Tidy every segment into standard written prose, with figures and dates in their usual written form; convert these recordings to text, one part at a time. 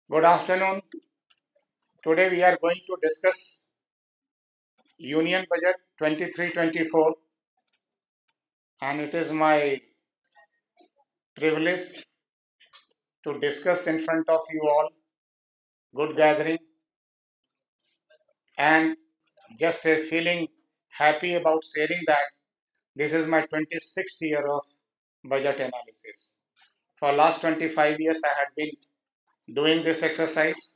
Good afternoon. Today we are going to discuss Union Budget 23-24, and it is my privilege to discuss in front of you all. Good gathering, and just a feeling happy about sharing that this is my 26th year of budget analysis. For last 25 years I had been doing this exercise,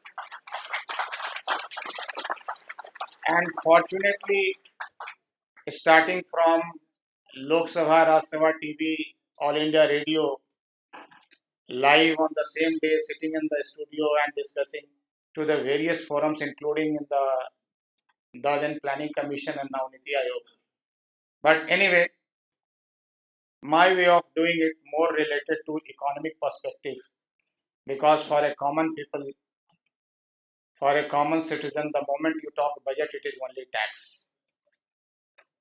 and fortunately, starting from Lok Sabha, Raj Sabha TV, All India Radio, live on the same day, sitting in the studio and discussing to the various forums, including in the then Planning Commission and now Niti Aayog. But anyway, my way of doing it more related to economic perspective, because for a common people, for a common citizen, the moment you talk budget, it is only tax,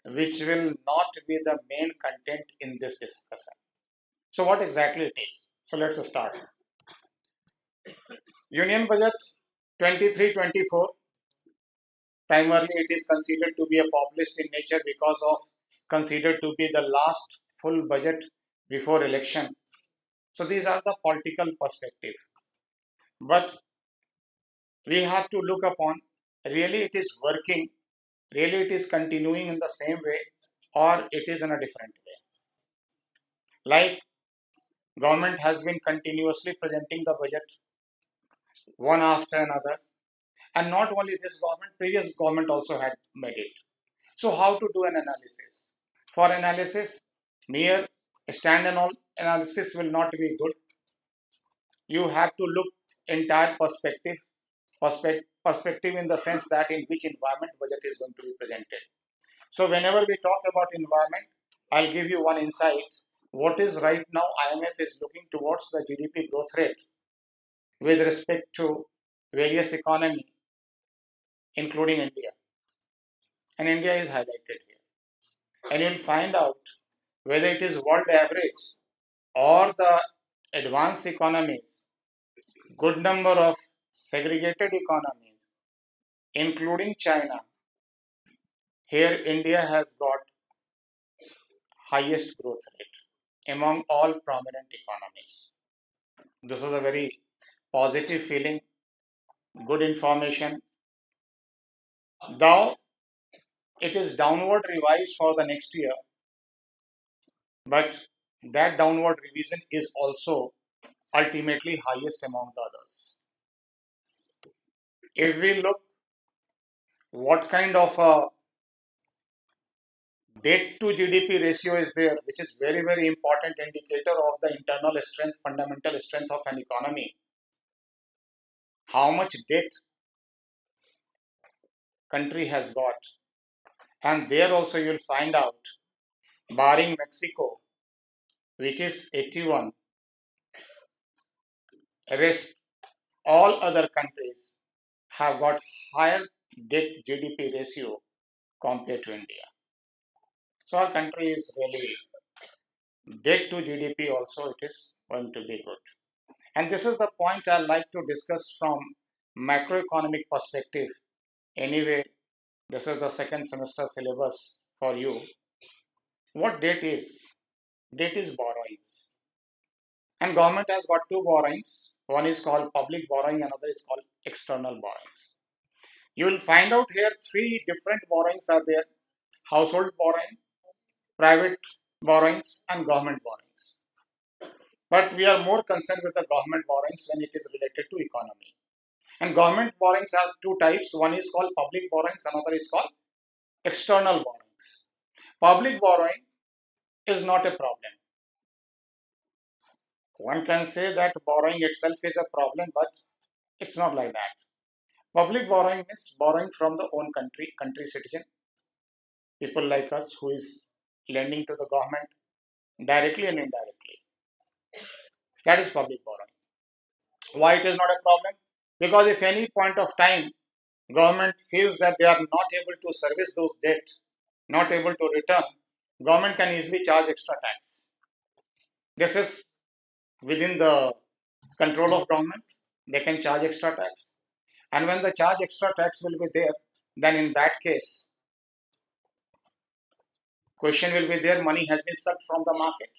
which will not be the main content in this discussion. So what exactly it is? So let's start. Union Budget 23-24. Primarily, it is considered to be a populist in nature because of considered to be the last full budget before election. So these are the political perspective. But we have to look upon really it is working, really it is continuing in the same way, or it is in a different way. Like government has been continuously presenting the budget one after another, and not only this government, previous government also had made it. So how to do an analysis? For analysis, mere standalone analysis will not be good. You have to look entire perspective in the sense that in which environment budget is going to be presented. So whenever we talk about environment, I'll give you one insight. What is right now IMF is looking towards the GDP growth rate with respect to various economy, including India. And India is highlighted here. And you'll find out whether it is world average or the advanced economies, good number of segregated economies, including China. Here, India has got highest growth rate among all prominent economies. This is a very positive feeling, good information. Though it is downward revised for the next year, but that downward revision is also ultimately highest among the others. If we look what kind of a debt to GDP ratio is there, which is very, very important indicator of the internal strength, fundamental strength of an economy. How much debt country has got. And there also you'll find out, barring Mexico, which is 81, rest all other countries have got higher debt GDP ratio compared to India. So our country is really debt to GDP also it is going to be good. And this is the point I like to discuss from macroeconomic perspective. Anyway, this is the second semester syllabus for you. What debt is? Debt is borrowings. And government has got two borrowings. One is called public borrowing, another is called external borrowings. You will find out here three different borrowings are there: household borrowing, private borrowings, and government borrowings. But we are more concerned with the government borrowings when it is related to economy. And government borrowings have two types. One is called public borrowings, another is called external borrowings. Public borrowing is not a problem. One can say that borrowing itself is a problem, but it's not like that. Public borrowing is borrowing from the own country citizen, people like us who is lending to the government directly and indirectly. That is public borrowing. Why it is not a problem? Because if any point of time government feels that they are not able to service those debt, not able to return, government can easily charge extra tax. This is within the control of government. They can charge extra tax. And when the charge extra tax will be there, then in that case, question will be there, money has been sucked from the market.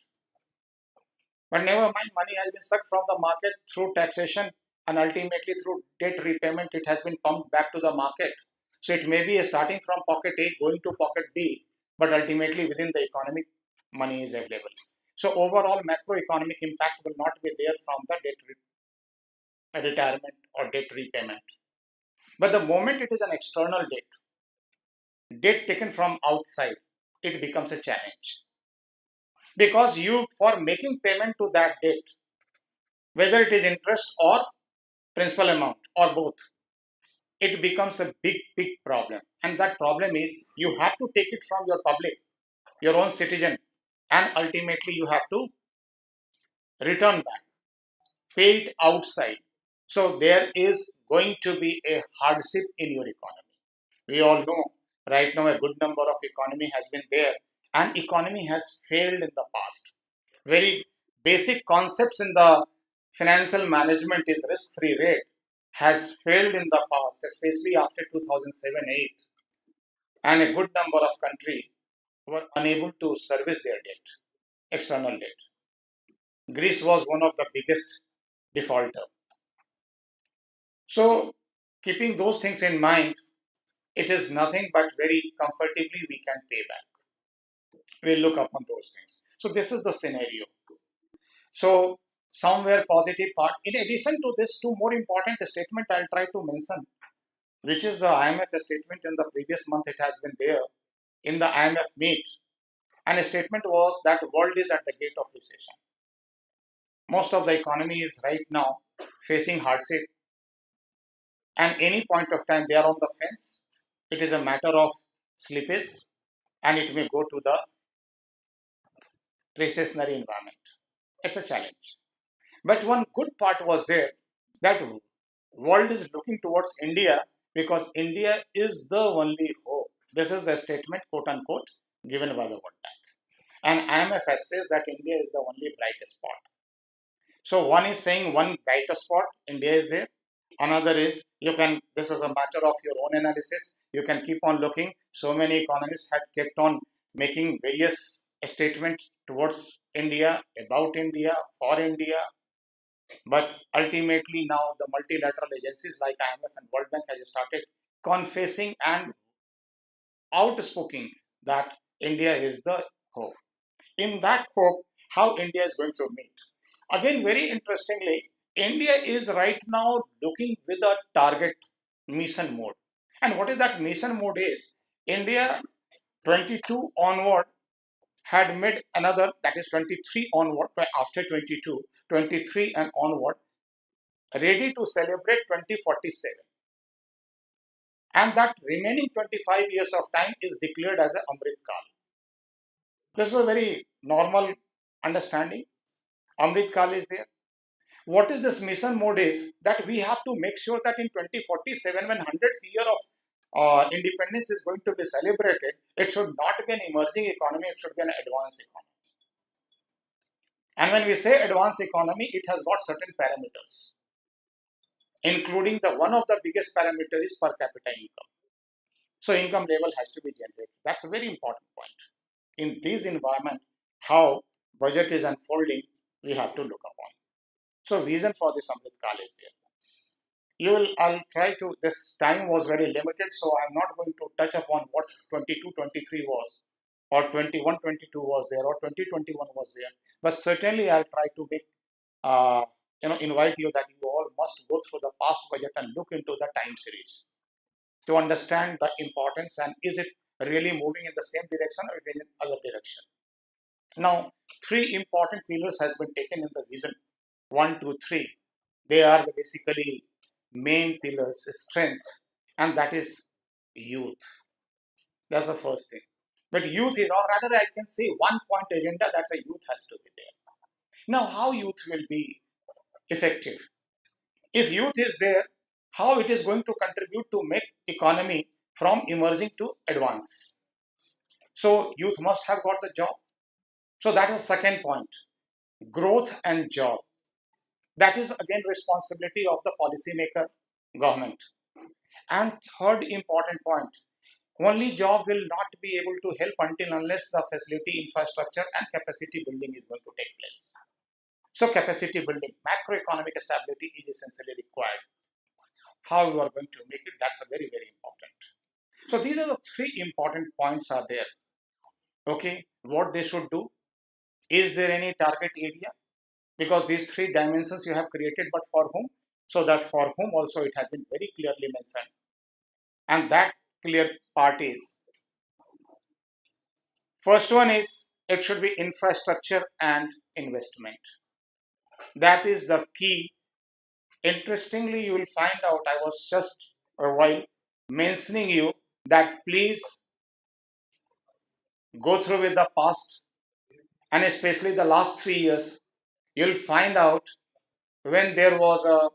But never mind, money has been sucked from the market through taxation and ultimately through debt repayment, it has been pumped back to the market. So it may be starting from pocket A going to pocket B, but ultimately within the economic, money is available. So overall macroeconomic impact will not be there from the retirement or debt repayment. But the moment it is an external debt taken from outside, it becomes a challenge. Because you, for making payment to that debt, whether it is interest or principal amount or both, it becomes a big problem. And that problem is you have to take it from your public, your own citizen, and ultimately you have to return back, pay it outside. So there is going to be a hardship in your economy. We all know right now a good number of economy has been there and economy has failed in the past. Very basic concepts in the financial management is risk-free rate has failed in the past, especially after 2007-8, and a good number of countries were unable to service their debt, external debt. Greece was one of the biggest defaulter. So, keeping those things in mind, it is nothing but very comfortably we can pay back. We'll look upon those things. So, this is the scenario. So, somewhere positive part. In addition to this, two more important statement I'll try to mention, which is the IMF statement in the previous month. It has been there in the IMF meet, and a statement was that world is at the gate of recession. Most of the economy is right now facing hardship, and any point of time they are on the fence. It is a matter of slippage, and it may go to the recessionary environment. It's a challenge. But one good part was there that world is looking towards India because India is the only hope. This is the statement, quote unquote, given by the World Bank. And IMF says that India is the only bright spot. So one is saying one brighter spot, India is there. Another is you can, this is a matter of your own analysis. You can keep on looking. So many economists had kept on making various statements towards India, about India, for India. But ultimately now the multilateral agencies like IMF and World Bank has started confessing and outspoken that India is the hope. In that hope, how India is going to meet. Again, very interestingly, India is right now looking with a target mission mode. And what is that mission mode is? India 22 onward had made another, that is 23 onward, after 22, 23 and onward, ready to celebrate 2047. And that remaining 25 years of time is declared as a Amrit Kal. This is a very normal understanding. Amrit Kal is there. What is this mission mode is that we have to make sure that in 2047, when 100th year of independence is going to be celebrated, it should not be an emerging economy, it should be an advanced economy. And when we say advanced economy, it has got certain parameters, including the one of the biggest parameter is per capita income. So income level has to be generated. That's a very important point. In this environment, how budget is unfolding, we have to look upon. So vision for this Amrit Kal is there. I'll try to, this time was very limited, so I'm not going to touch upon what 22, 23 was, or 21, 22 was there, or 2021 was there. But certainly I'll try to make, invite you that you all must go through the past budget and look into the time series to understand the importance and is it really moving in the same direction or in other direction. Now, three important pillars has been taken in the vision. 1, 2, 3. They are the basically main pillars, strength, and that is youth. That's the first thing. But youth is, or rather, I can say one point agenda that's a youth has to be there. Now, how youth will be effective? If youth is there, how it is going to contribute to make economy from emerging to advance? So, youth must have got the job. So, that is the second point. Growth and job. That is again responsibility of the policymaker, government. And third important point, only job will not be able to help until unless the facility infrastructure and capacity building is going to take place. So capacity building, macroeconomic stability is essentially required. How you are going to make it, that's a very, very important. So these are the three important points are there. Okay, what they should do. Is there any target area? Because these three dimensions you have created, but for whom? So that for whom also it has been very clearly mentioned. And that clear part is, first one is it should be infrastructure and investment. That is the key. Interestingly, you will find out, I was just a while mentioning you that please go through with the past and especially the last 3 years. You'll find out when there was a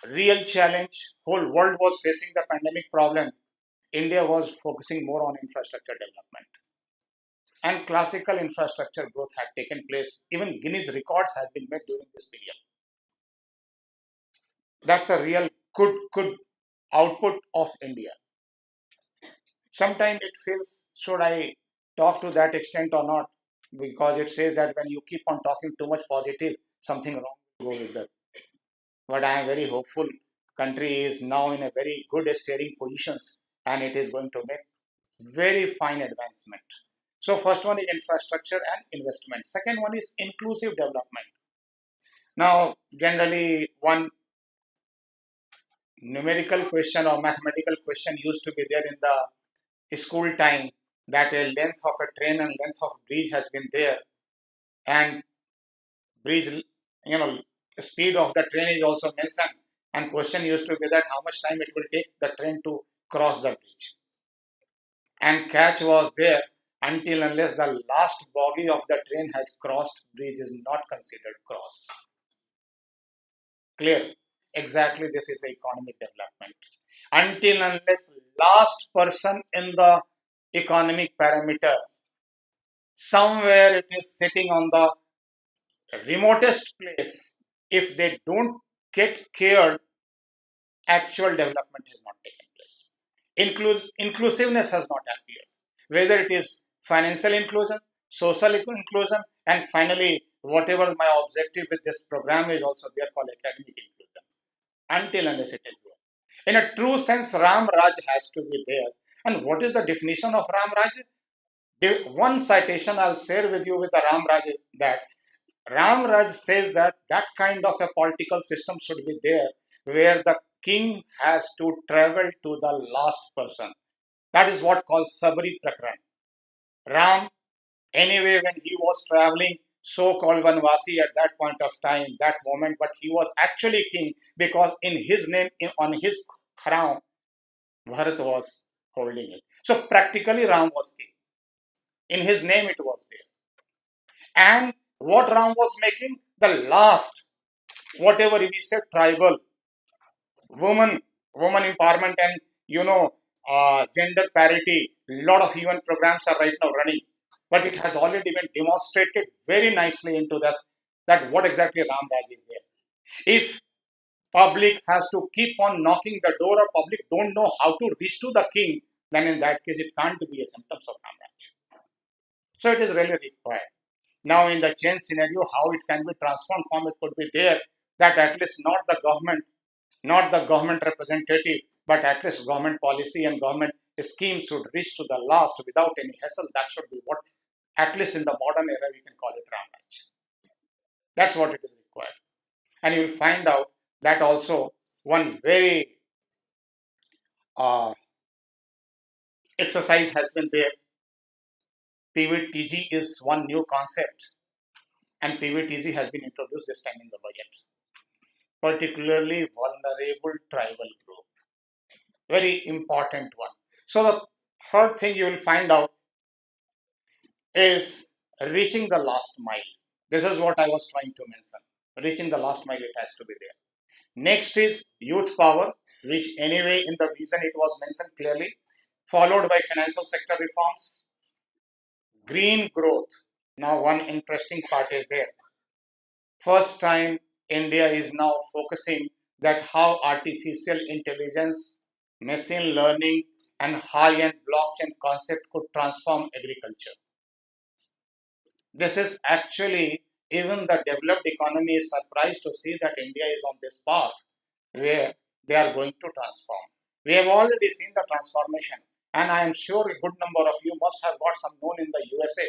real challenge, whole world was facing the pandemic problem, India was focusing more on infrastructure development. And classical infrastructure growth had taken place. Even Guinness records has been made during this period. That's a real good output of India. Sometimes it feels, should I talk to that extent or not? Because it says that when you keep on talking too much positive, something wrong will go with that. But I am very hopeful. Country is now in a very good steering positions and it is going to make very fine advancement. So first one is infrastructure and investment. Second one is inclusive development. Now, generally one numerical question or mathematical question used to be there in the school time, that a length of a train and length of bridge has been there, and bridge, speed of the train is also mentioned, and question used to be that how much time it will take the train to cross the bridge. And catch was there, until unless the last bogie of the train has crossed, bridge is not considered cross. Clear? Exactly, this is economic development. Until unless last person in the economic parameter, somewhere it is sitting on the remotest place, if they don't get cared, actual development has not taken place. Inclusiveness has not appeared. Whether it is financial inclusion, social inclusion, and finally, whatever my objective with this program is also there called academic inclusion. Until unless it is there. In a true sense, Ram Raj has to be there. And what is the definition of Ram Raj? One citation I'll share with you with the Ram Raj is that Ram Raj says that that kind of a political system should be there where the king has to travel to the last person. That is what called Sabri Prakran. Ram, anyway, when he was traveling, so-called Vanvasi at that point of time, that moment, but he was actually king because in his name, on his crown, Bharat was holding it. So practically Ram was king. In his name it was there. And what Ram was making? The last, whatever we say, tribal, woman, woman empowerment and, gender parity. Lot of UN programs are right now running. But it has already been demonstrated very nicely into that what exactly Ram Raj is there. If public has to keep on knocking the door or public don't know how to reach to the king, then in that case it can't be a symptoms of Ram Raj. So it is really required. Now in the change scenario, how it can be transformed from it could be there that at least not the government representative, but at least government policy and government scheme should reach to the last without any hassle. That should be what, at least in the modern era, we can call it Ram Raj. That's what it is required. And you will find out that also one very exercise has been there. PVTG is one new concept, and PVTG has been introduced this time in the budget, particularly vulnerable tribal group. Very important one. So the third thing you will find out is reaching the last mile. This is what I was trying to mention. Reaching the last mile, it has to be there. Next is youth power, which anyway in the vision it was mentioned clearly, followed by financial sector reforms, green growth. Now, one interesting part is there. First time India is now focusing that how artificial intelligence, machine learning, and high-end blockchain concept could transform agriculture. This is actually even the developed economy is surprised to see that India is on this path where they are going to transform. We have already seen the transformation, and I am sure a good number of you must have got some known in the USA,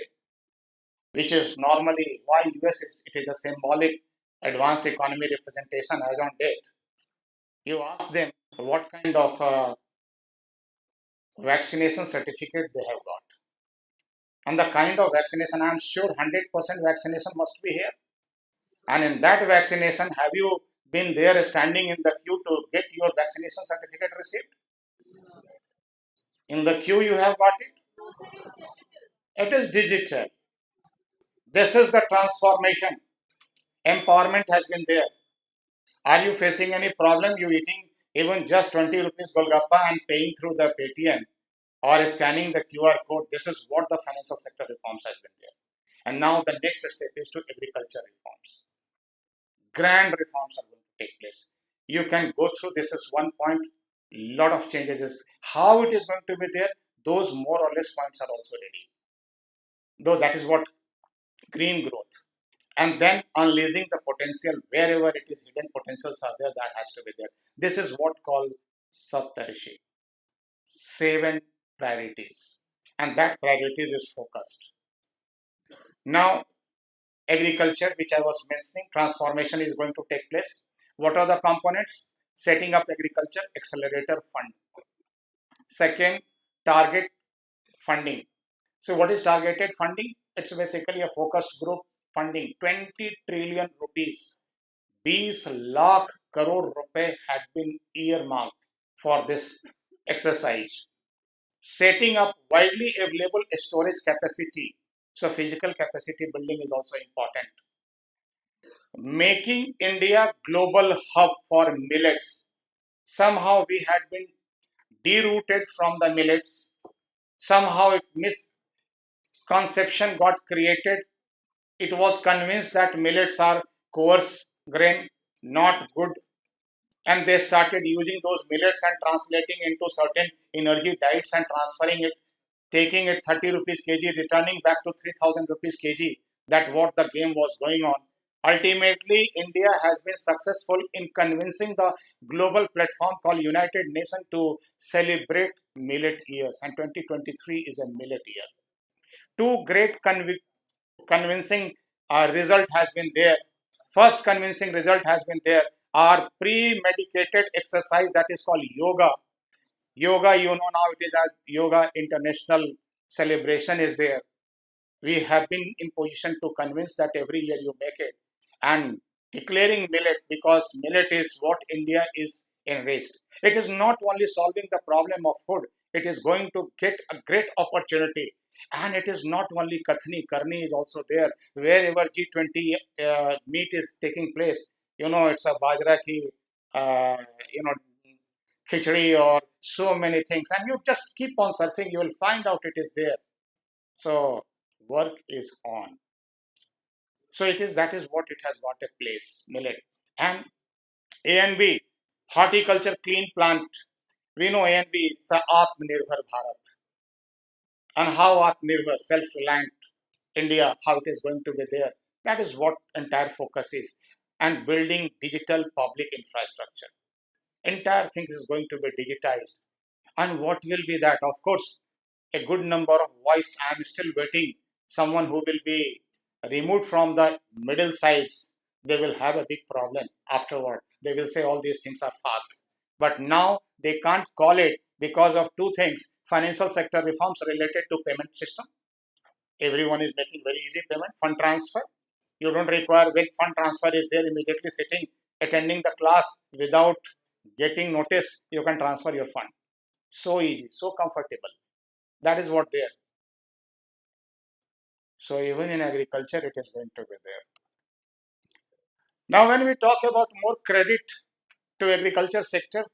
which is normally why US is it is a symbolic advanced economy representation as on date. You ask them what kind of vaccination certificate they have got, and the kind of vaccination. I am sure 100% vaccination must be here. And in that vaccination, have you been there standing in the queue to get your vaccination certificate received? In the queue, you have got it. It is digital. This is the transformation. Empowerment has been there. Are you facing any problem? You eating even just 20 rupees Golgappa and paying through the Paytm or scanning the QR code? This is what the financial sector reforms has been there. And now the next step is to agriculture reforms. Grand reforms are going to take place. You can go through this is one point. Lot of changes is how it is going to be there. Those more or less points are also ready. Though that is what green growth. And then unleashing the potential wherever it is hidden potentials are there that has to be there. This is what called Saptarishi, 7 priorities, and that priorities is focused. Now agriculture, which I was mentioning, transformation is going to take place. What are the components? Setting up agriculture accelerator fund. Second, target funding. So what is targeted funding? It's basically a focused group funding. 20 trillion rupees, 20 lakh crore रुपए had been earmarked for this exercise. Setting up widely available storage capacity. So physical capacity building is also important. Making India global hub for millets. Somehow we had been derooted from the millets. Somehow it misconception got created. It was convinced that millets are coarse grain, not good, and they started using those millets and translating into certain energy diets and transferring it, taking it 30 rupees kg, returning back to 3000 rupees kg. That what the game was going on. Ultimately, India has been successful in convincing the global platform called United Nations to celebrate millet years, and 2023 is a millet year. Two great convincing result has been there. First convincing result has been there. Our pre-medicated exercise that is called yoga. Yoga, you know now it is a yoga international celebration is there. We have been in position to convince that every year you make it and declaring millet because millet is what India is enriched. It is not only solving the problem of food, it is going to get a great opportunity. And it is not only Kathni, Karni is also there. Wherever G20 meet is taking place, you know, it's a Bajra ki, uh, you know, khichdi or so many things. And you just keep on surfing, you will find out it is there. So work is on. So it is that is what it has got a place, millet. And A and B, horticulture clean plant. We know A and B, it's a Atmanirbhar Bharat. And how Atmanirbhar, self-reliant India, how it is going to be there. That is what entire focus is. And building digital public infrastructure. Entire thing is going to be digitized. And what will be that? Of course, a good number of voice. I am still waiting. Someone who will be removed from the middle sides, they will have a big problem afterward. They will say all these things are farce. But now they can't call it because of two things. Financial sector reforms related to payment system. Everyone is making very easy payment. Fund transfer. You don't require when fund transfer is there immediately sitting, attending the class without getting noticed. You can transfer your fund. So easy, so comfortable. That is what there. So even in agriculture, it is going to be there. Now, when we talk about more credit to agriculture sector,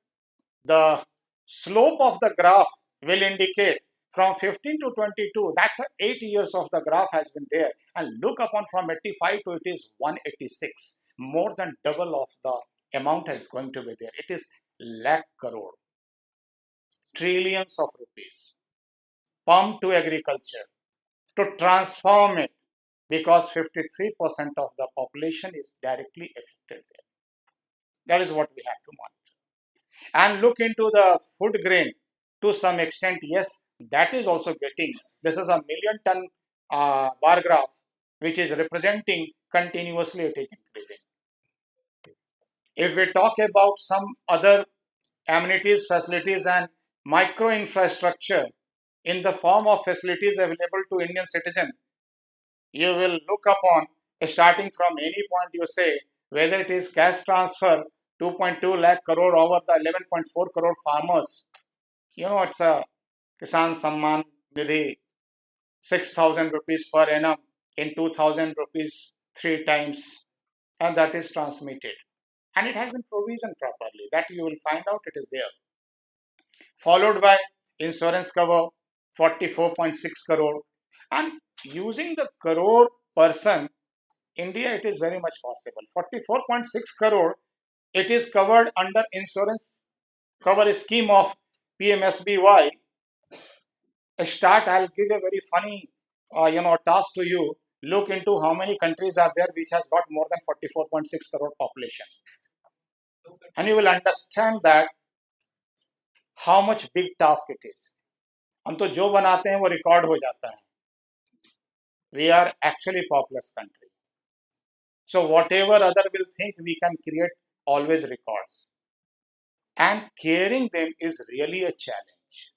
the slope of the graph will indicate From 15 to 22, that's 8 years of the graph has been there. And look upon from 85 to it is 186. More than double of the amount is going to be there. It is lakh crore, trillions of rupees pumped to agriculture to transform it because 53% of the population is directly affected there. That is what we have to monitor. And look into the food grain to some extent. Yes, that is also getting. This is a million ton bar graph, which is representing continuously it is increasing. If we talk about some other amenities, facilities, and micro infrastructure in the form of facilities available to Indian citizen, you will look upon starting from any point you say whether it is cash transfer 2.2 lakh crore over the 11.4 crore farmers. It's a Kisan Samman Nidhi, 6,000 rupees per annum in 2,000 rupees three times, and that is transmitted. And it has been provisioned properly. That you will find out it is there. Followed by insurance cover, 44.6 crore. And using the crore person, India, it is very much possible. 44.6 crore, it is covered under insurance cover scheme of PMSBY. I'll give a very funny, task to you. Look into how many countries are there which has got more than 44.6 crore population. And you will understand that how much big task it is. हम तो जो बनाते हैं वो record हो जाता है. We are actually populous country. So whatever other will think, we can create always records. And carrying them is really a challenge.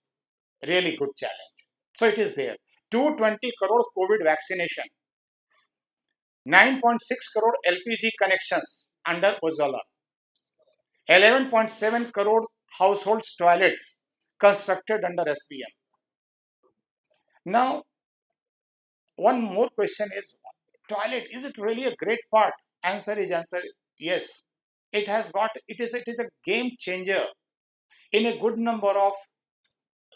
Really good challenge. So it is there. 220 crore COVID vaccination. 9.6 crore LPG connections under Ujjwala. 11.7 crore households toilets constructed under SBM. Now, one more question is, toilet, is it really a great part? Answer yes. It is a game changer. In a good number of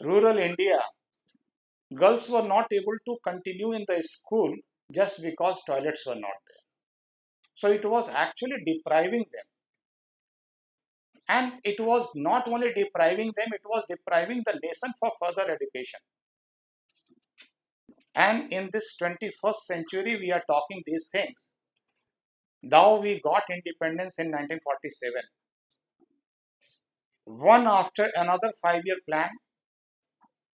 rural India, girls were not able to continue in the school just because toilets were not there. So it was actually depriving them. And it was not only depriving them, it was depriving the nation for further education. And in this 21st century, we are talking these things. Though we got independence in 1947, one after another 5-year plan,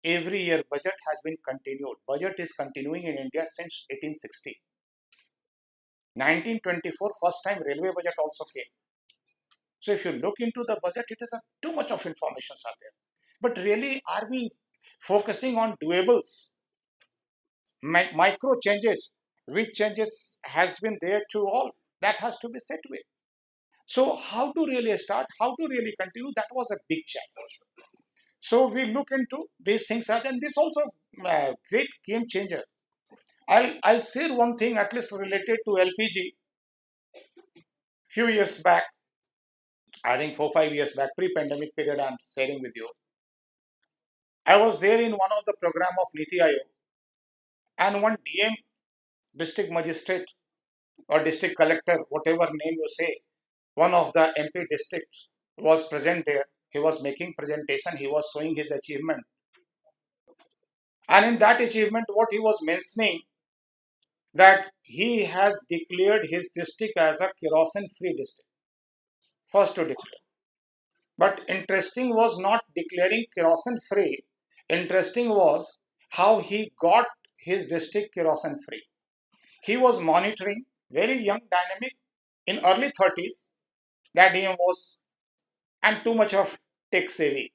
every year budget has been continued. Budget is continuing in India since 1860. 1924, first time railway budget also came. So if you look into the budget, it is too much of information are there. But really, are we focusing on doables? Micro changes, which changes has been there to all, that has to be set with. So how to really start, how to really continue, that was a big challenge. So we look into these things, and this also a great game changer. I'll share one thing at least related to LPG. Few years back, I think 4-5 years back, pre-pandemic period, I'm sharing with you. I was there in one of the program of Niti Aayog, and one DM, district magistrate or district collector, whatever name you say, one of the MP districts was present there. He was making presentation. He was showing his achievement. And in that achievement, what he was mentioning, that he has declared his district as a kerosene-free district. First to declare. But interesting was not declaring kerosene-free. Interesting was how he got his district kerosene-free. He was monitoring, very young, dynamic, in early 30s. That DM was, and too much of tech savvy.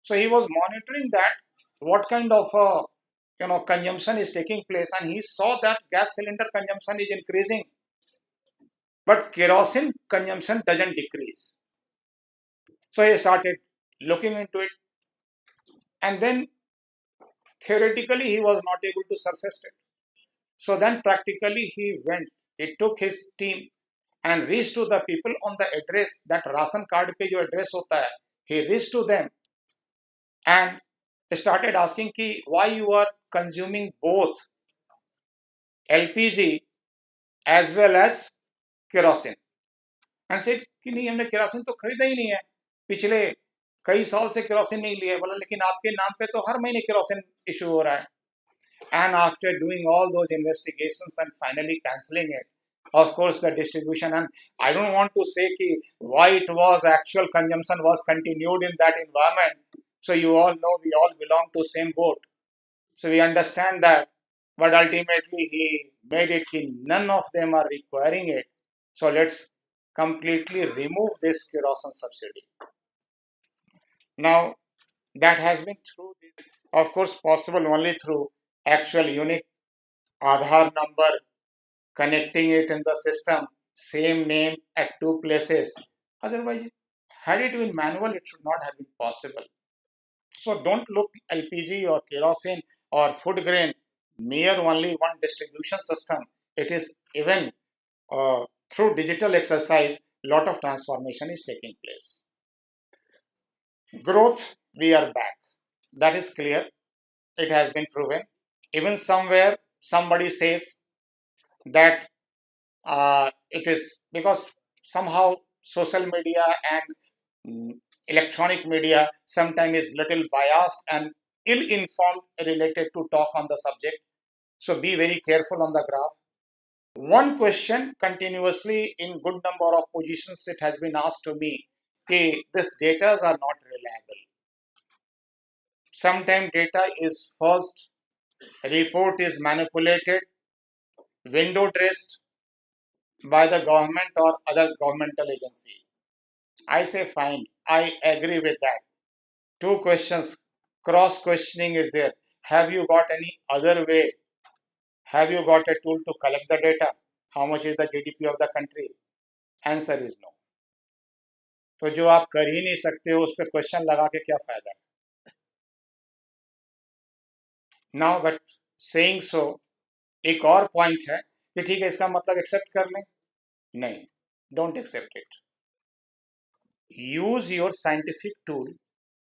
So he was monitoring that what kind of consumption is taking place, and he saw that gas cylinder consumption is increasing, but kerosene consumption doesn't decrease. So he started looking into it, and then theoretically he was not able to surface it. So then practically he took his team and reached to the people on the address, that ration card pe jo address hota hai, he reached to them and started asking ki why you are consuming both LPG as well as kerosene. And said कि नहीं हमने kerosene तो खरीदा ही नहीं है, पिछले कई साल से केरोसिन नहीं लिया, बोला लेकिन आपके नाम पे तो हर महीने केरोसिन इशू हो रहा है. And after doing all those investigations and finally cancelling it, of course the distribution, and I don't want to say ki why it was actual consumption was continued in that environment. So you all know we all belong to same boat. So we understand that, but ultimately he made it ki none of them are requiring it. So let's completely remove this kerosene subsidy. Now that has been through this, of course, possible only through actual unique Aadhaar number, connecting it in the system, same name at two places. Otherwise, had it been manual, it should not have been possible. So don't look LPG or kerosene or food grain mere only one distribution system. It is even through digital exercise, lot of transformation is taking place. Growth, we are back. That is clear. It has been proven. Even somewhere somebody says that it is because somehow social media and electronic media sometimes is little biased and ill-informed related to talk on the subject. So be very careful on the graph. One question continuously in good number of positions it has been asked to me, okay, this data are not reliable. Sometimes data is forced, report is manipulated, window dressed by the government or other governmental agency. I say fine, I agree with that. Two questions, cross questioning is there. Have you got any other way? Have you got a tool to collect the data? How much is the GDP of the country? Answer is no. तो जो आप कर ही नहीं सकते हो उस पर question लगा के क्या फायदा. नाउ बट सेइंग सो एक और पॉइंट है कि ठीक है इसका मतलब एक्सेप्ट कर लें. नहीं, don't accept it. Use your scientific tool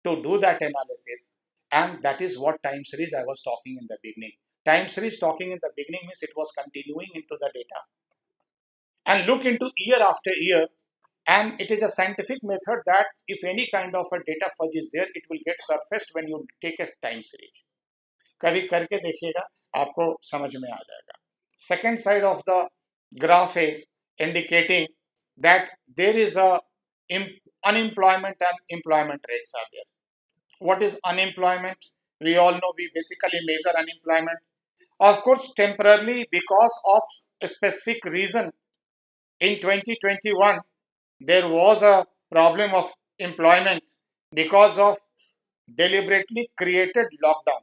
to do that analysis, and that is what time series I was talking in the beginning. Time series talking in the beginning means it was continuing into the data and look into year after year, and it is a scientific method that if any kind of a data fudge is there it will get surfaced when you take a time series. कभी करके देखिएगा आपको समझ में आ जाएगा. Second side of the graph is indicating that there is a unemployment and employment rates are there. What is unemployment? We all know we basically measure unemployment. Of course, temporarily because of a specific reason in 2021, there was a problem of employment because of deliberately created lockdown.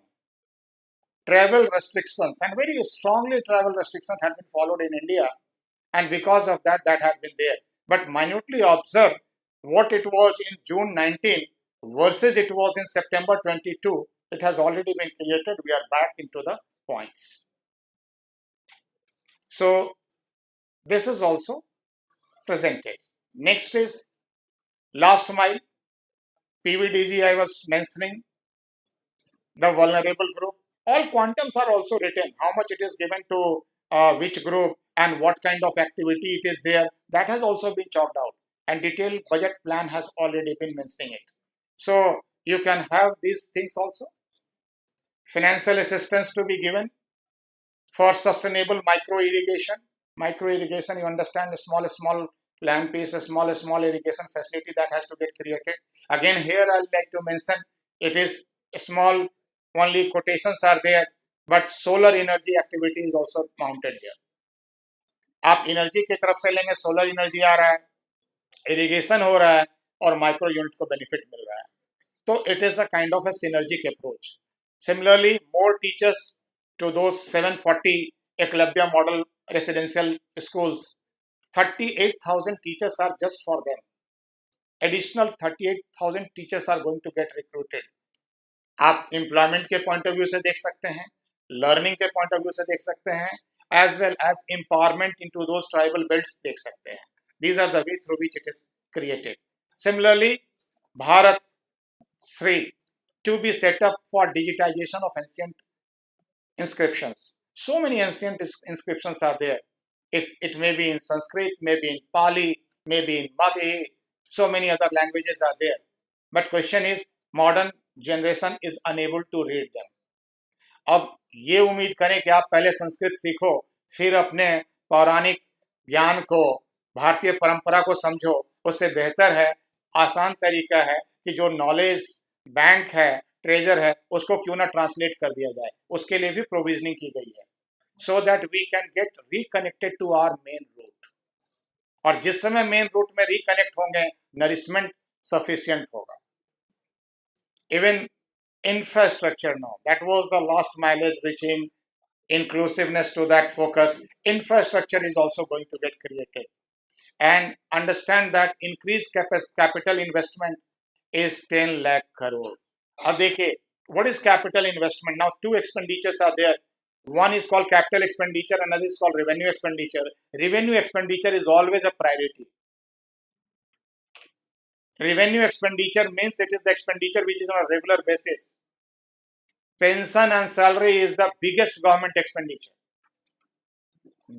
Travel restrictions and very strongly travel restrictions had been followed in India, and because of that, that had been there. But minutely observe what it was in June 19 versus it was in September 22. It has already been created. We are back into the points. So this is also presented. Next is last mile. PVDG I was mentioning, the vulnerable group. All quantums are also written, how much it is given to which group and what kind of activity it is there. That has also been chalked out, and detailed budget plan has already been mentioning it. So you can have these things also. Financial assistance to be given for sustainable micro irrigation. Micro irrigation, you understand, a small land piece, a small irrigation facility that has to get created. Again, here I would like to mention it is small, only quotations are there, but solar energy activity is also mounted here. आप energy की तरफ से लेंगे, solar energy आ रहा है, irrigation हो रहा है और माइक्रो यूनिट को बेनिफिट मिल रहा है. तो it is a kind of a synergic approach. Similarly, more teachers to those 740 Eklavya model residential schools. 38,000 teachers are just for them. Additional 38,000 teachers are going to get recruited. आप employment के point of view से देख सकते हैं, learning के point of view से देख सकते हैं, as well as empowerment into those tribal belts देख सकते हैं. These are the way through which it is created. Similarly, Bharat Sri, to be set up for digitization of ancient inscriptions. So many ancient inscriptions are there. It may be in Sanskrit, maybe in Pali, maybe in Maghi. So many other languages are there. But question is, modern generation is unable to read them. अब ये उम्मीद करें कि आप पहले संस्कृत सीखो, फिर अपने पौराणिक ज्ञान को, भारतीय परंपरा को समझो, उससे बेहतर है, आसान तरीका है कि जो नॉलेज बैंक है, ट्रेजर है, उसको क्यों ना ट्रांसलेट कर दिया जाए. उसके लिए भी प्रोविजनिंग की गई है, so that we can get reconnected to our main route. और जिस समय मेन रूट में रिकनेक्ट होंगे, नरिशमेंट सफिशियंट होगा. Even infrastructure now, that was the last mileage reaching inclusiveness to that focus. Infrastructure is also going to get created, and understand that increased capital investment is 10 lakh crore. अब देखिए, what is capital investment? Now two expenditures are there. One is called capital expenditure, another is called revenue expenditure. Revenue expenditure is always a priority. Revenue expenditure means it is the expenditure which is on a regular basis. Pension and salary is the biggest government expenditure.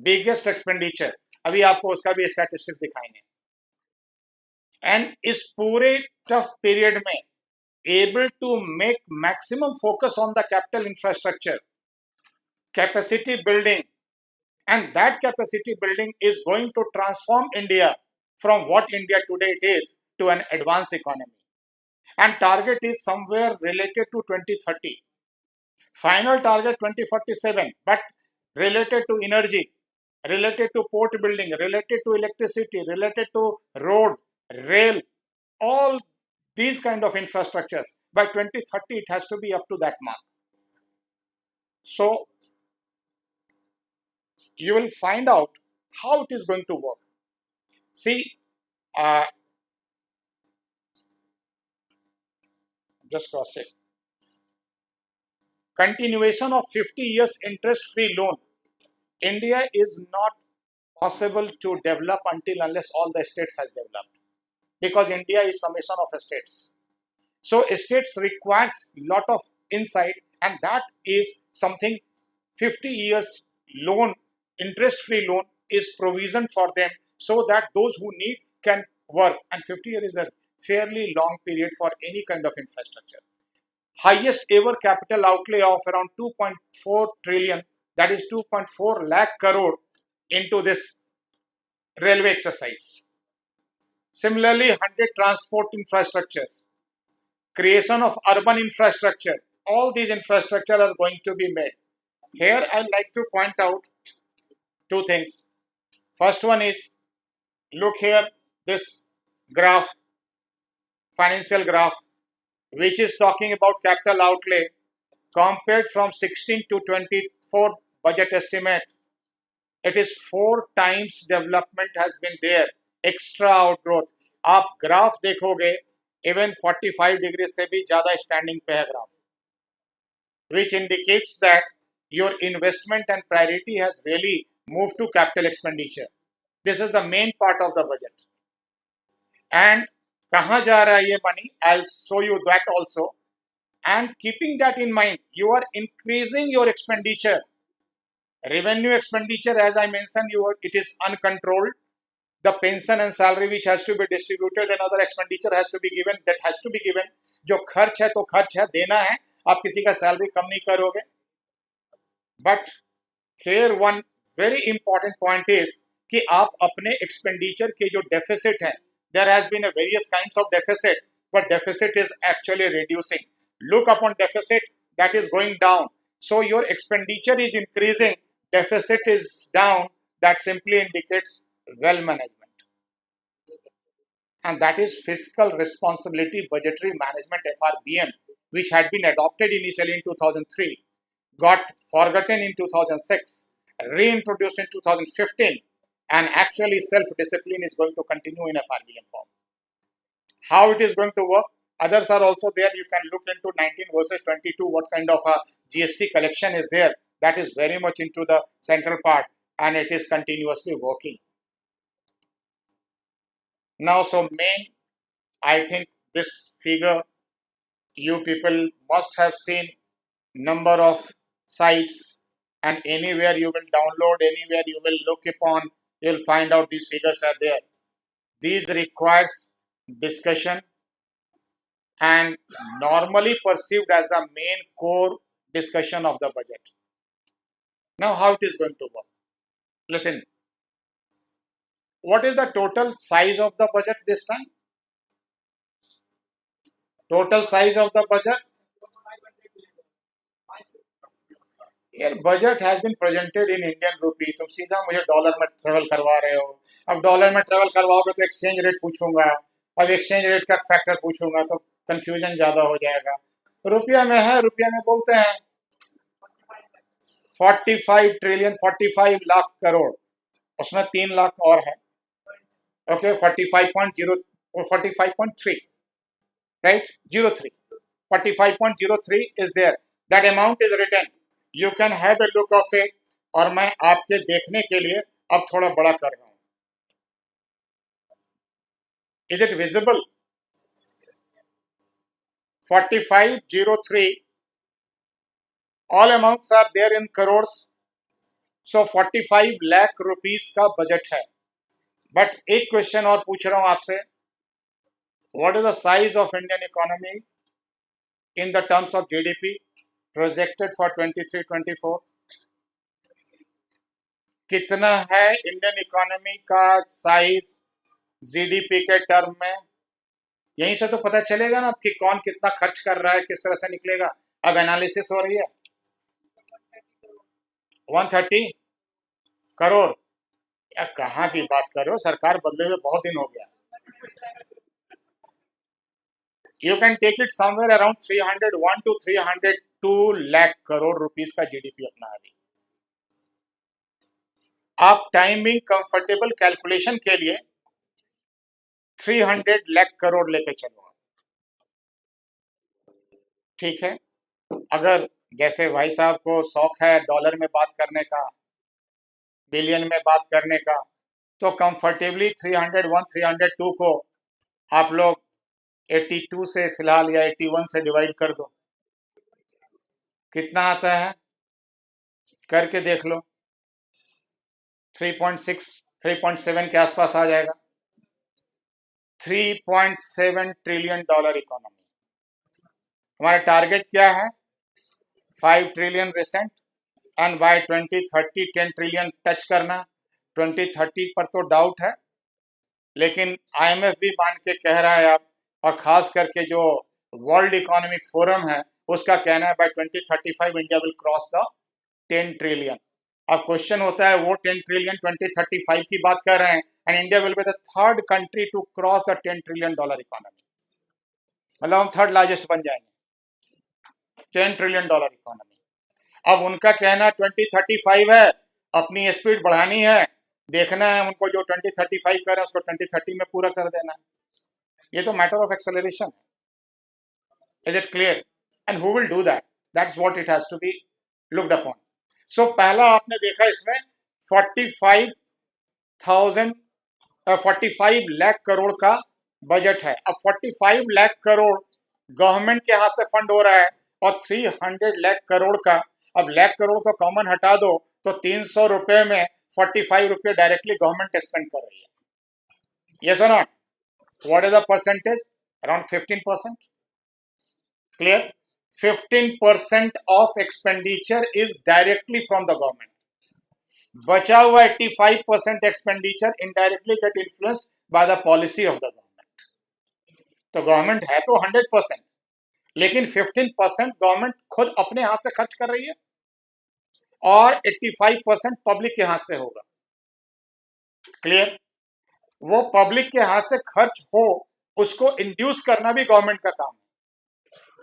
Biggest expenditure. अभी आपको उसका भी statistics दिखाएंगे. And इस पूरे tough period में able to make maximum focus on the capital infrastructure, capacity building, and that capacity building is going to transform India from what India today it is to an advanced economy. And target is somewhere related to 2030. Final target 2047, but related to energy, related to port building, related to electricity, related to road, rail, all these kind of infrastructures. By 2030, it has to be up to that mark. So you will find out how it is going to work. See, just cross check. Continuation of 50 years interest-free loan. India is not possible to develop until unless all the states has developed, because India is summation of states. So states requires lot of insight, and that is something 50 years loan, interest-free loan is provision for them, so that those who need can work. And 50 years is a fairly long period for any kind of infrastructure. Highest ever capital outlay of around 2.4 trillion, that is 2.4 lakh crore into this railway exercise. Similarly, 100 transport infrastructures, creation of urban infrastructure, all these infrastructure are going to be made. Here I'd like to point out two things. First one is, look here, this graph, financial graph, which is talking about capital outlay compared from 16 to 24 budget estimate. It is 4 times development has been there, extra outgrowth. आप graph देखोगे, even 45 degree से भी ज़्यादा standing पे है graph, which indicates that your investment and priority has really moved to capital expenditure. This is the main part of the budget. And कहाँ जा रहा है ये money? I'll show you that also. And keeping that in mind, you are increasing your expenditure. Revenue expenditure, as I mentioned, it is uncontrolled. The pension and salary which has to be distributed, another expenditure has to be given, that has to be given. जो खर्च है तो खर्च है, देना है, आप किसी का सैलरी कम नहीं करोगे. But here one very important point is कि आप अपने expenditure के जो deficit है, there has been a various kinds of deficit, but deficit is actually reducing. Look upon deficit, that is going down. So your expenditure is increasing, deficit is down, that simply indicates well management. And that is fiscal responsibility budgetary management, FRBM, which had been adopted initially in 2003, got forgotten in 2006, reintroduced in 2015, and actually self-discipline is going to continue in FRBM form. How it is going to work? Others are also there. You can look into 19 versus 22, what kind of a GST collection is there. That is very much into the central part, and it is continuously working. Now, so main, I think this figure You people must have seen number of sites, and anywhere you will download, anywhere you will look upon, you'll find out these figures are there. These requires discussion and normally perceived as the main core discussion of the budget. Now, how it is going to work? Listen, what is the total size of the budget this time? Total size of the budget? यार budget has been presented in Indian rupee. तुम सीधा मुझे dollar में travel करवा रहे हो. अब dollar में ट्रेवल करवाओगे तो एक्सचेंज रेट पूछूंगा. अब एक्सचेंज रेट का फैक्टर पूछूंगा तो कंफ्यूजन ज्यादा हो जाएगा. रुपया में है, रुपया में बोलते हैं 45 ट्रिलियन, 45 लाख करोड़. उसमें 3 लाख और है. Okay, 45.0, 45.3, right, 03, 45.03 is there. That amount is written. You can have a look of it. और मैं आपके देखने के लिए अब थोड़ा बड़ा कर रहा हूं. Is it visible? 4503, all amounts are there in crore. So 45 lakh rupees का बजट है. बट एक क्वेश्चन और पूछ रहा हूं आपसे. What is the size of Indian economy in the terms of GDP projected for 23-24? कितना है इंडियन इकोनॉमी का साइज जीडीपी के टर्म में? यहीं से तो पता चलेगा ना कि कौन कितना खर्च कर रहा है, किस तरह से निकलेगा. अब एनालिसिस हो रही है. 130 करोड़. या कहाँ की बात कर रहे हो, सरकार बदले हुए बहुत दिन हो गया. You can take it somewhere around 301 to 302 lakh crore rupees का जीडीपी अपना अभी. आप टाइमिंग कंफर्टेबल कैलकुलेशन के लिए 300 लाख करोड़ लेके चलो. ठीक है. अगर जैसे भाई साहब को शौक है डॉलर में बात करने का, बिलियन में बात करने का, तो कंफर्टेबली 301, 302 को आप लोग 82 से फिलहाल या 81 से डिवाइड कर दो. कितना आता है करके देख लो. 3.6, 3.7 के आसपास आ जाएगा. 3.7 ट्रिलियन डॉलर इकोनॉमी. हमारा टारगेट क्या है? 5 trillion recent, and by 2030 10 trillion touch करना. 2030 पर तो डाउट है, लेकिन आईएमएफ भी मान के कह रहा है आप, और खास करके जो वर्ल्ड इकोनॉमिक फोरम है उसका कहना है by 2035 India will cross the 10 trillion. अब क्वेश्चन होता है वो 10 ट्रिलियन 2035 की बात कर रहे हैं, and India will be the third country to cross the 10 trillion dollar economy. मतलब हम थर्ड लार्जेस्ट बन जाएंगे. 10 ट्रिलियन डॉलर इकोनॉमी. अब उनका कहना 2035 है, अपनी स्पीड बढ़ानी है, देखना है उनको जो 2035 कर रहे हैं उसको 2030 में पूरा कर देना है. ये तो matter of acceleration. Is it clear? And who will do that? That's what it has to be looked upon. So पहला आपने देखा इसमें 45 लाख करोड़ का बजट है. अब 45 लाख करोड़ गवर्नमेंट के हाथ से फंड हो रहा है, और 300 लाख करोड़ का, अब लाख करोड़ को कॉमन हटा दो तो 300 रुपए में 45 रुपए डायरेक्टली गवर्नमेंट स्पेंड कर रही है. यस और not? What is the percentage? Around 15%. Clear? 15% of expenditure is directly from the government. बचा हुआ 85% expenditure indirectly get influenced by the policy of the government. तो गवर्नमेंट है तो 100%, लेकिन 15% गवर्नमेंट खुद अपने हाथ से खर्च कर रही है, और 85% पब्लिक के हाथ से होगा. क्लियर? वो पब्लिक के हाथ से खर्च हो उसको इंड्यूस करना भी गवर्नमेंट का काम है.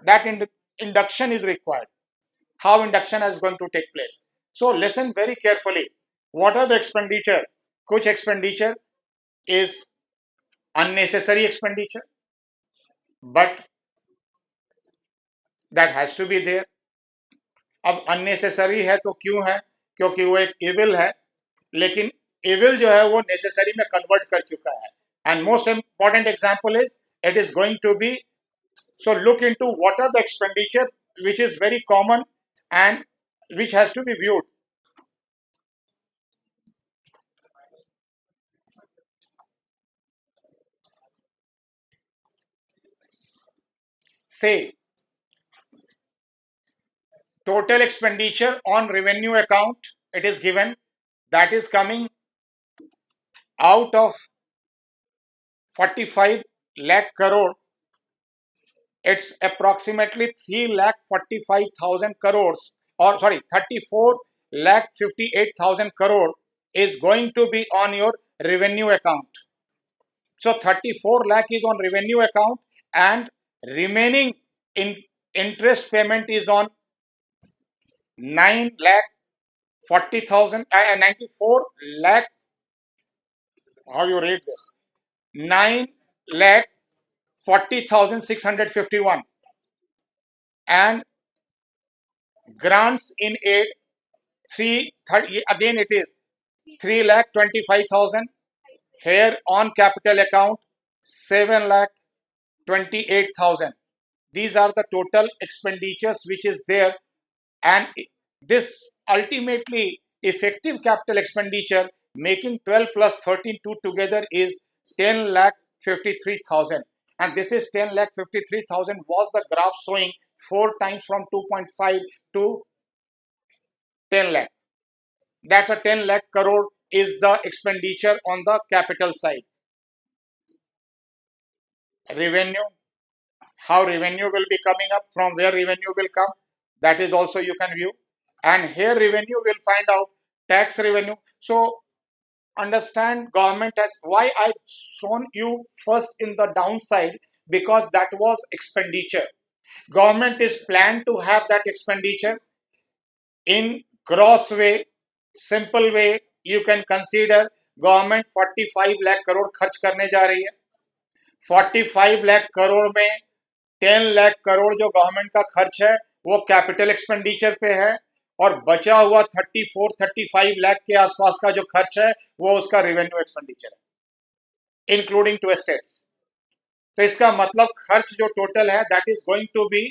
That induction is required. How induction is going to take place? So listen very carefully. What are the expenditure? कुछ expenditure is unnecessary expenditure, but that has to be there. अब unnecessary है तो क्यों है? क्योंकि वो एक evil है, लेकिन evil जो है वो necessary में convert कर चुका है. And most important example is it is going to be So look into what are the expenditure which is very common and which has to be viewed. Say total expenditure on revenue account, it is given, that is coming out of 45 lakh crore. It's approximately 3 lakh 45,000 crores, or sorry, 34 lakh 58,000 crore is going to be on your revenue account. So 34 lakh is on revenue account, and remaining in interest payment is on 9 lakh 40,000 and 94 lakh. How you read this? 9 lakh 40,651, and grants in aid 330, again it is 3 lakh 25,000. Here on capital account 7 lakh 28,000. These are the total expenditures which is there, and this ultimately effective capital expenditure making 12 plus 13 two together is 10 lakh 53,000, and this is 10 lakh 53,000 was the graph showing 4 times from 2.5 to 10 lakh. That's a 10 lakh crore is the expenditure on the capital side. Revenue, how revenue will be coming up, from where revenue will come, that is also you can view. And here revenue will find out tax revenue. So understand government has, why I shown you first in the downside, because that was expenditure. Government is planned to have that expenditure in gross way, simple way. You can consider government 45 lakh crore खर्च करने जा रही है. 45 लाख करोड़ में 10 लाख करोड़ जो government का खर्च है वो कैपिटल एक्सपेंडिचर पे है, और बचा हुआ 34-35 लाख के आसपास का जो खर्च है वो उसका रेवेन्यू एक्सपेंडिचर है, इंक्लूडिंग टू एस्टेट्स. तो इसका मतलब खर्च जो टोटल है that is going to be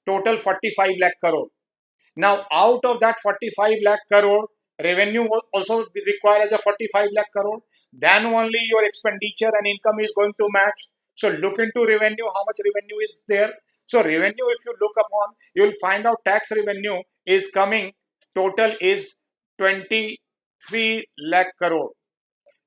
total 45 lakh crore. Now, out of that 45 lakh crore, revenue will also be required as a 45 lakh crore. Then only your expenditure and income is going to match. So look into revenue, how much revenue is there. So revenue, if you look upon, you will find out tax revenue is coming, total is 23 lakh crore.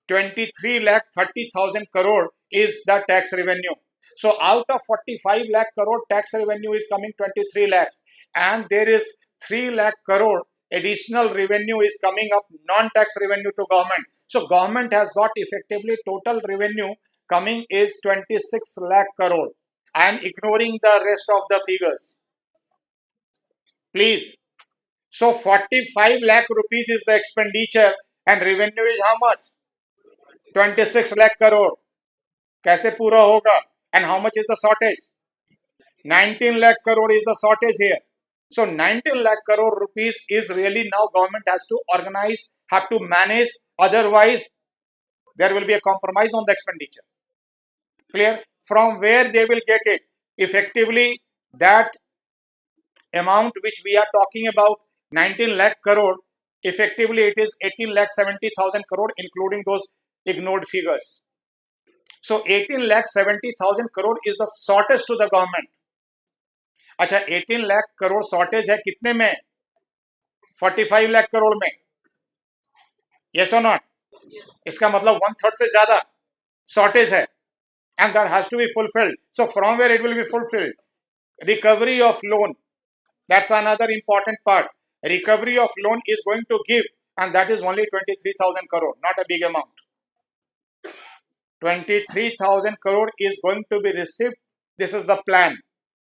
23 lakh 30,000 crore is the tax revenue. So out of 45 lakh crore tax revenue is coming 23 lakhs, and there is 3 lakh crore additional revenue is coming up, non-tax revenue to government. So government has got effectively total revenue coming is 26 lakh crore. I am ignoring the rest of the figures, please. So 45 lakh rupees is the expenditure, and revenue is how much? 26 lakh crore. कैसे पूरा होगा? And how much is the shortage? 19 lakh crore is the shortage here. So 19 lakh crore rupees is really now government has to organize, have to manage, otherwise there will be a compromise on the expenditure. Clear? From where they will get it? Effectively, that amount which we are talking about, 19 lakh crore, effectively it is 18 lakh 70,000 crore, including those ignored figures. So 18 lakh 70,000 crore is the shortage to the government. अच्छा 18 lakh crore shortage है कितने में? 45 लाख करोड़ में. Yes और not? इसका मतलब 1/3 से ज्यादा शॉर्टेज है, and that has to be fulfilled. So from where it will be fulfilled? Recovery of loan, that's another important part. Recovery of loan is going to give, and that is only 23,000 crore, not a big amount. 23,000 crore is going to be received. This is the plan.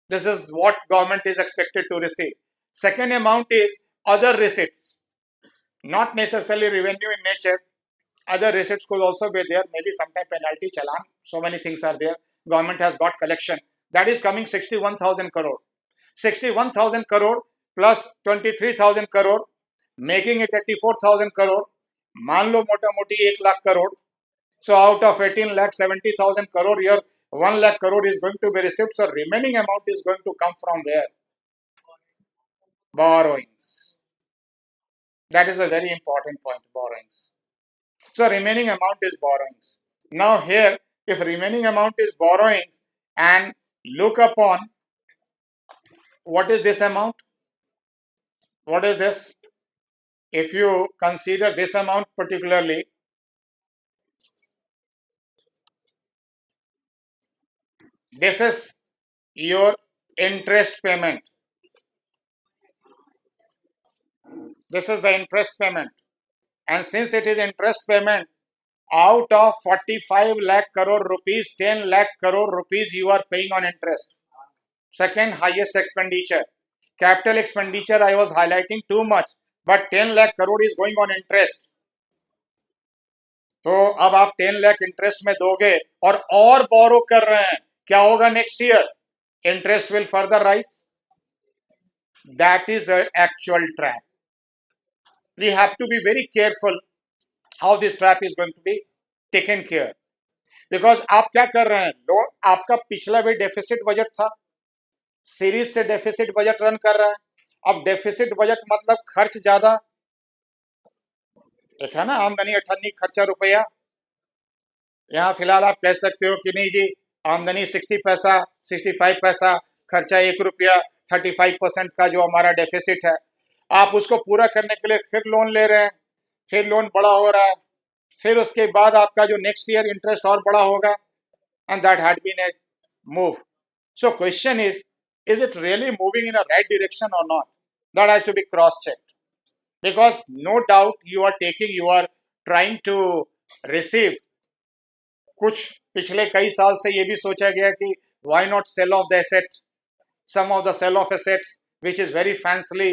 This is what government is expected to receive. Second amount is other receipts, not necessarily revenue in nature. Other receipts could also be there, maybe sometime penalty, challan. So many things are there. Government has got collection. That is coming 61,000 crore. 61,000 crore plus 23,000 crore, making it 84,000 crore. मान लो मोटा मोटी 1 lakh crore. So out of 18 lakh 70,000 crore, your 1 lakh crore is going to be received, so remaining amount is going to come from where? Borrowings. That is a very important point, borrowings. So remaining amount is borrowings. Now here, if remaining amount is borrowings and look upon what is this amount? What is this? If you consider this amount particularly, this is your interest payment. This is the interest payment. And since it is interest payment, out of 45 lakh crore rupees, 10 lakh crore rupees you are paying on interest. Second highest expenditure. Capital expenditure I was highlighting too much, but 10 lakh crore is going on interest. तो अब आप 10 lakh interest में दोगे और बोरो कर रहे हैं, क्या होगा next year? Interest will further rise. That is actual trap. We have to be very careful how this trap is going to be taken care. Because आप क्या कर रहे हैं, लोन आपका पिछला भी डेफिसिट बजट था, सीरीज से डेफिसिट बजट रन कर रहा है. अब डेफिसिट बजट मतलब खर्च ज्यादा, एक है ना, आमदनी 98, खर्चा रुपया. यहाँ फिलहाल आप कह सकते हो कि नहीं जी, आमदनी 60 पैसा, 65 पैसा, खर्चा 1 रुपया, 35% का जो हमारा डेफिसिट है, आप उसको पूरा करने के लिए फिर लोन ले रहे हैं, फिर लोन बड़ा हो रहा है, फिर उसके बाद आपका जो नेक्स्ट ईयर इंटरेस्ट और बड़ा होगा. And that had been a move. So question is it really moving in a right direction और not? That has to be cross checked. Because no doubt you are trying to receive. कुछ पिछले कई साल से ये भी सोचा गया कि why not sell off the assets? Some of the sell off assets, which is very fancily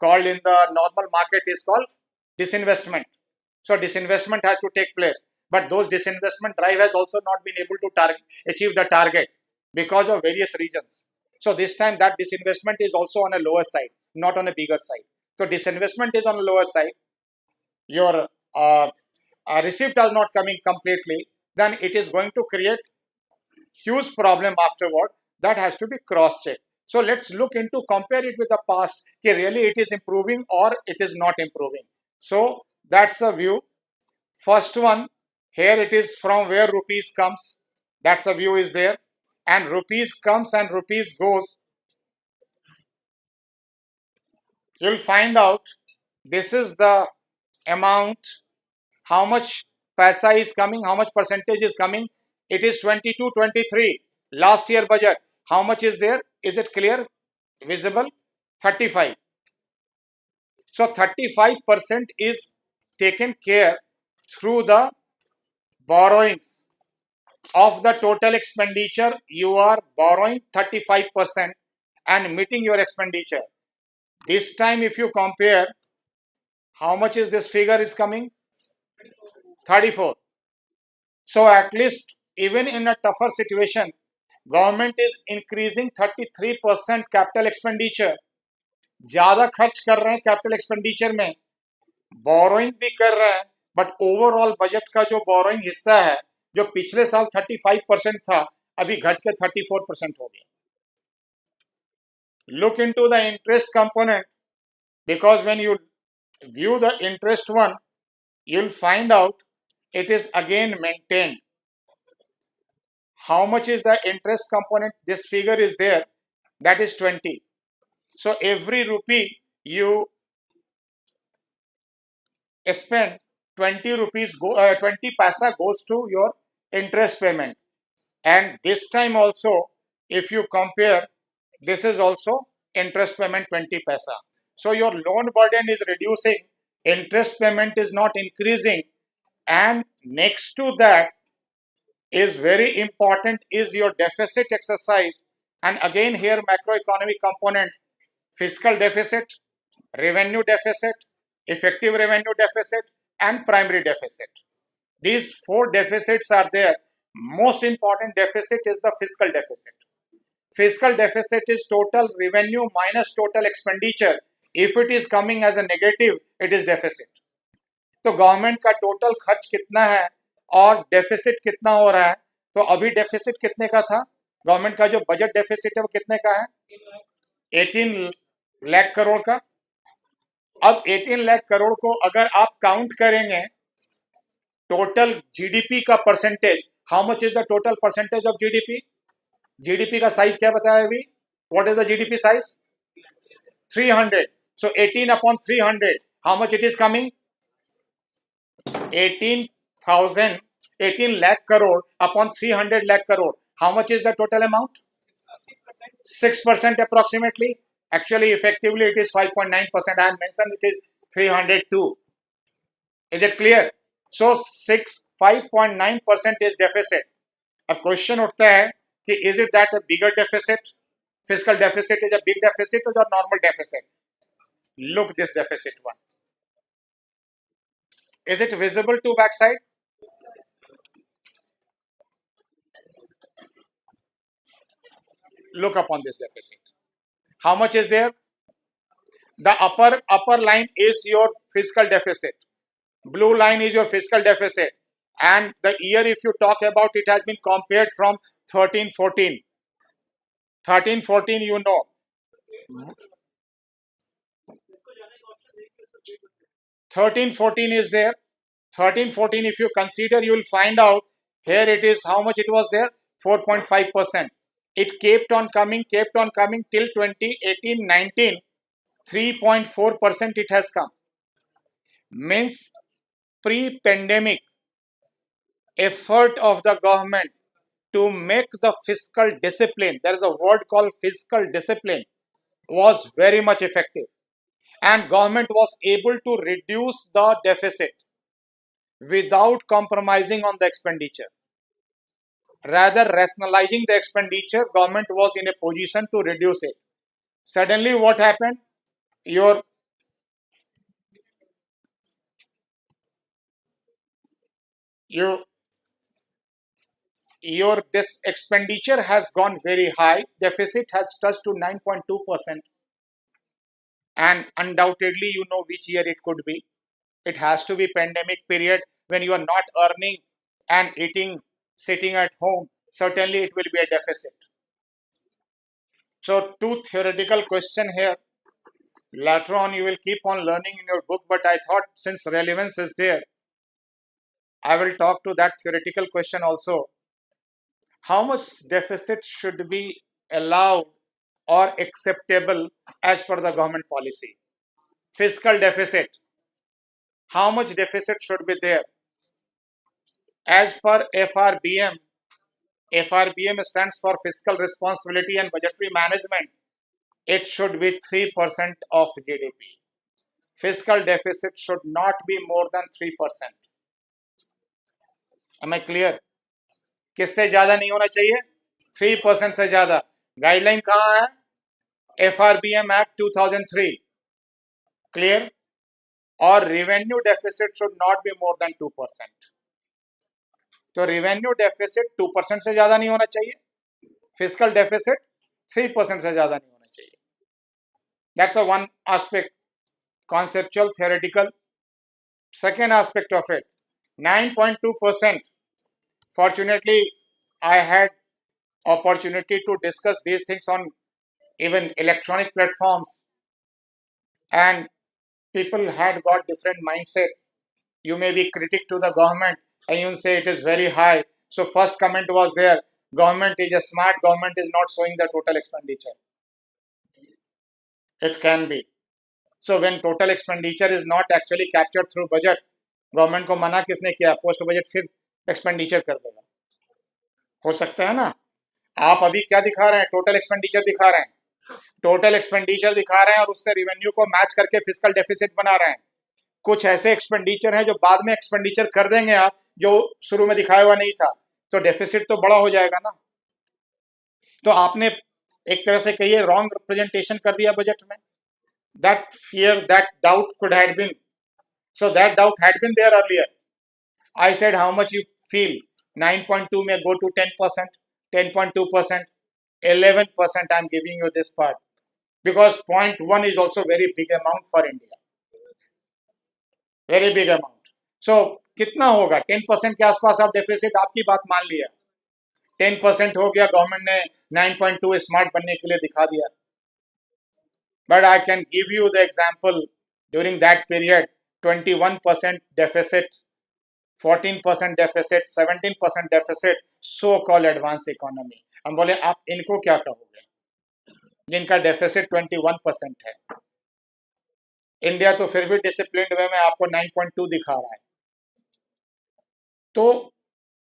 called in the normal market, is called disinvestment. So disinvestment has to take place, but those disinvestment drive has also not been able to achieve the target because of various reasons. So this time that disinvestment is also on a lower side, not on a bigger side. So disinvestment is on a lower side. Your receipt is not coming completely, then it is going to create huge problem afterward. That has to be cross checked. So let's look into, compare it with the past, कि really it is improving or it is not improving. So that's a view. First one, here it is from where rupees comes. That's a view is there. And rupees comes and rupees goes. You'll find out this is the amount, how much paisa is coming, how much percentage is coming. It is 22, 23. Last year budget, how much is there? Is it clear, visible? 35. So 35% is taken care through the borrowings. Of the total expenditure, you are borrowing 35% and meeting your expenditure. This time if you compare, how much is this figure is coming? 34. So at least even in a tougher situation, government is increasing 33% capital expenditure. ज्यादा खर्च कर रहे हैं capital expenditure में, borrowing भी कर रहे हैं, बट ओवरऑल बजट का जो बोरोइंग हिस्सा है, जो पिछले साल 35% था, अभी घट के 34% हो गया. Look into the interest component, because when you view the interest one, you'll find out it is again maintained. How much is the interest component? This figure is there, that is 20. So every rupee you spend, 20 rupees 20 paisa goes to your interest payment. And this time also, if you compare, this is also interest payment 20 paisa. So your loan burden is reducing, interest payment is not increasing, and next to that is very important is your deficit exercise. And again here macroeconomic component, fiscal deficit, revenue deficit, effective revenue deficit, and primary deficit. These 4 deficits are there. Most important deficit is the fiscal deficit. Fiscal deficit is total revenue minus total expenditure. If it is coming as a negative, it is deficit. तो government का total खर्च कितना है और deficit कितना हो रहा है, तो अभी डेफिसिट कितने का था? गवर्नमेंट का जो बजट डेफिसिट है वो कितने का है? 18 लाख करोड़ का। अब 18 लाख करोड़ को अगर आप काउंट करेंगे टोटल जीडीपी का percentage, how much is the total percentage of GDP? GDP का साइज क्या बताया अभी? What is the GDP size? 300. So 18 upon 300, how much it is coming? 18,000, 18 lakh crore upon 300 lakh crore. How much is the total amount? 6% approximately. Actually, effectively, it is 5.9%. I had mentioned it is 302. Is it clear? So 5.9% is deficit. अब question उठता है कि is it that a bigger deficit? Fiscal deficit is a big deficit or a normal deficit? Look this deficit one. Is it visible to backside? Look upon this deficit. How much is there? The upper line is your fiscal deficit. Blue line is your fiscal deficit. And the year, if you talk about, it has been compared from 13-14. 13-14, you know. 13-14 is there. 13-14, if you consider, you will find out here it is how much it was there? 4.5%. It kept on coming till 2018-19. 3.4% it has come. Means pre-pandemic effort of the government to make the fiscal discipline, there is a word called fiscal discipline, was very much effective, and government was able to reduce the deficit without compromising on the expenditure. Rather rationalizing the expenditure, government was in a position to reduce it. Suddenly what happened? Your you your this expenditure has gone very high, deficit has touched to 9.2%, and undoubtedly you know which year it could be. It has to be pandemic period when you are not earning and eating, sitting at home. Certainly it will be a deficit. So two theoretical question here. Later on you will keep on learning in your book, but I thought since relevance is there, I will talk to that theoretical question also. How much deficit should be allowed or acceptable as per the government policy? Fiscal deficit. How much deficit should be there? As per FRBM, FRBM stands for Fiscal Responsibility and Budgetary Management. It should be 3% of GDP. Fiscal deficit should not be more than 3%. Am I clear? किससे ज्यादा नहीं होना चाहिए? 3% से ज्यादा. Guideline कहाँ है? FRBM Act 2003. Clear? Or revenue deficit should not be more than 2%. तो revenue deficit 2% से ज्यादा नहीं होना चाहिए. Fiscal deficit 3% से ज्यादा नहीं होना चाहिए. That's a one aspect, conceptual, theoretical. Second aspect of it, 9.2%. Fortunately, I had opportunity to discuss these things on even electronic platforms, and people had got different mindsets. You may be critic to the government and you say it is very high. So first comment was there, government is a smart, government is not showing the total expenditure. It can be. So when total expenditure is not actually captured through budget, government को मना किसने किया? Post budget फिर expenditure कर देगा. हो सकता है ना. आप अभी क्या दिखा रहे हैं? टोटल एक्सपेंडिचर दिखा रहे हैं. टोटल एक्सपेंडिचर दिखा रहे हैं और उससे रेवेन्यू को मैच करके फिस्कल डेफिसिट बना रहे हैं. कुछ ऐसे एक्सपेंडिचर हैं जो बाद में एक्सपेंडिचर कर देंगे आप, जो शुरू में दिखाया हुआ नहीं था, तो डेफिसिट तो बड़ा हो जाएगा ना. तो आपने एक तरह से कहिए रॉन्ग रिप्रेजेंटेशन कर दिया बजट में. That fear, that doubt could had been, so that doubt had been there earlier. I said how much you feel? 9.2 may go to 10%, 10.2%, 11%. I'm giving you this part because 0.1 is also very big amount for India. Very big amount. So कितना होगा? 10% के आसपास आप deficit, आपकी बात मान लिया. 10% हो गया, गवर्नमेंट ने 9.2 स्मार्ट बनने के लिए दिखा दिया. But I can give you the example during that period, 21% deficit, 14% deficit, 17% deficit, so called advanced economy. हम बोले आप इनको क्या कहोगे जिनका डेफिसिट 21% है. इंडिया तो फिर भी डिसिप्लिन्ड वे में आपको 9.2 दिखा रहा है. तो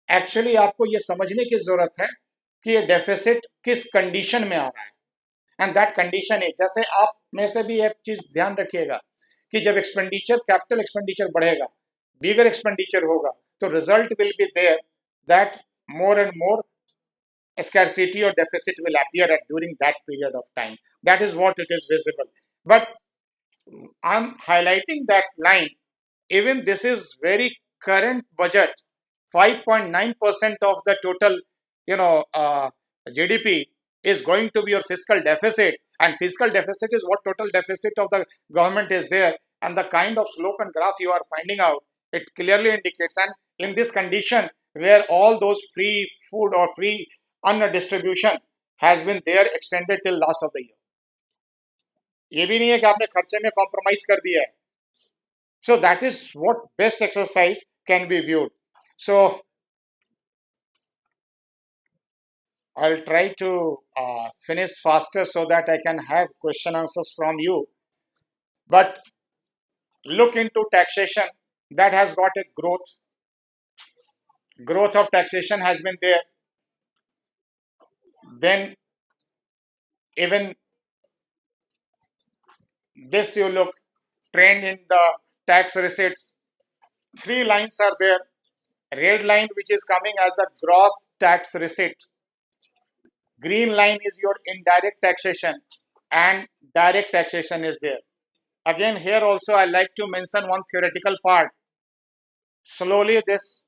एक्चुअली आपको ये समझने की जरूरत है कि ये डेफिसिट किस कंडीशन में आ रहा है. एंड दैट कंडीशन है, जैसे आप में से भी एक चीज ध्यान रखिएगा कि जब एक्सपेंडिचर, कैपिटल एक्सपेंडिचर बढ़ेगा, बिगर एक्सपेंडिचर होगा, तो result will be there that more and more scarcity or deficit will appear at during that period of time. That is what it is visible. But I'm highlighting that line. Even this is very current budget. 5.9% of the total, GDP is going to be your fiscal deficit, and fiscal deficit is what total deficit of the government is there, and the kind of slope and graph you are finding out, it clearly indicates. And in this condition, where all those free food or free अन्न distribution has been there extended till last of the year. ये भी नहीं है कि आपने खर्चे में compromise कर दिया है. So that is what best exercise can be viewed. So I'll try to finish faster so that I can have question answers from you. But look into taxation. That has got a growth. Growth of taxation has been there. Then even this you look, trend in the tax receipts. 3 lines are there. Red line which is coming as the gross tax receipt. Green line is your indirect taxation, and direct taxation is there. Again, here also I like to mention one theoretical part. Slowly this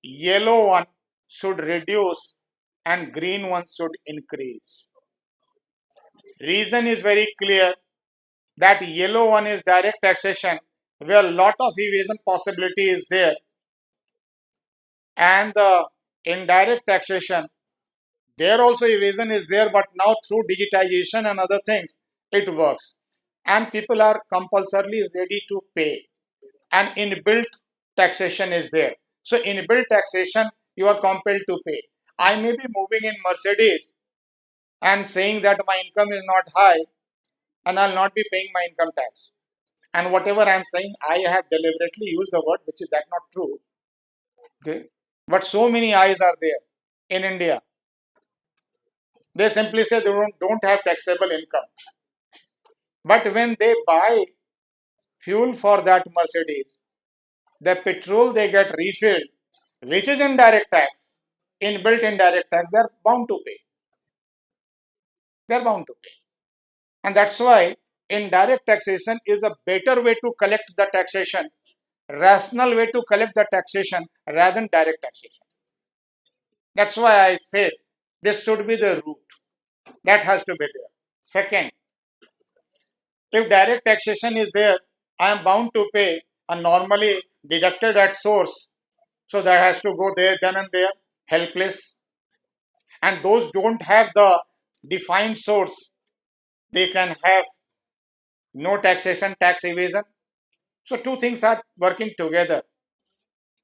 yellow one should reduce and green one should increase. Reason is very clear, that yellow one is direct taxation, where a lot of evasion possibility is there, and the indirect taxation, there also evasion is there, but now through digitization and other things it works, and people are compulsorily ready to pay, and inbuilt taxation is there. So inbuilt taxation, you are compelled to pay. I may be moving in Mercedes and saying that my income is not high and I'll not be paying my income tax, and whatever I am saying, I have deliberately used the word which is that not true. Okay, but so many eyes are there in India. They simply say they don't have taxable income. But when they buy fuel for that Mercedes, the petrol they get refilled, which is indirect tax, inbuilt indirect tax, they are bound to pay. They are bound to pay. And that's why indirect taxation is a better way to collect the taxation, rational way to collect the taxation rather than direct taxation. That's why I said this should be the route. That has to be there. Second, if direct taxation is there, I am bound to pay and normally deducted at source. So that has to go there, then and there, helpless. And those don't have the defined source, they can have no taxation, tax evasion. So two things are working together.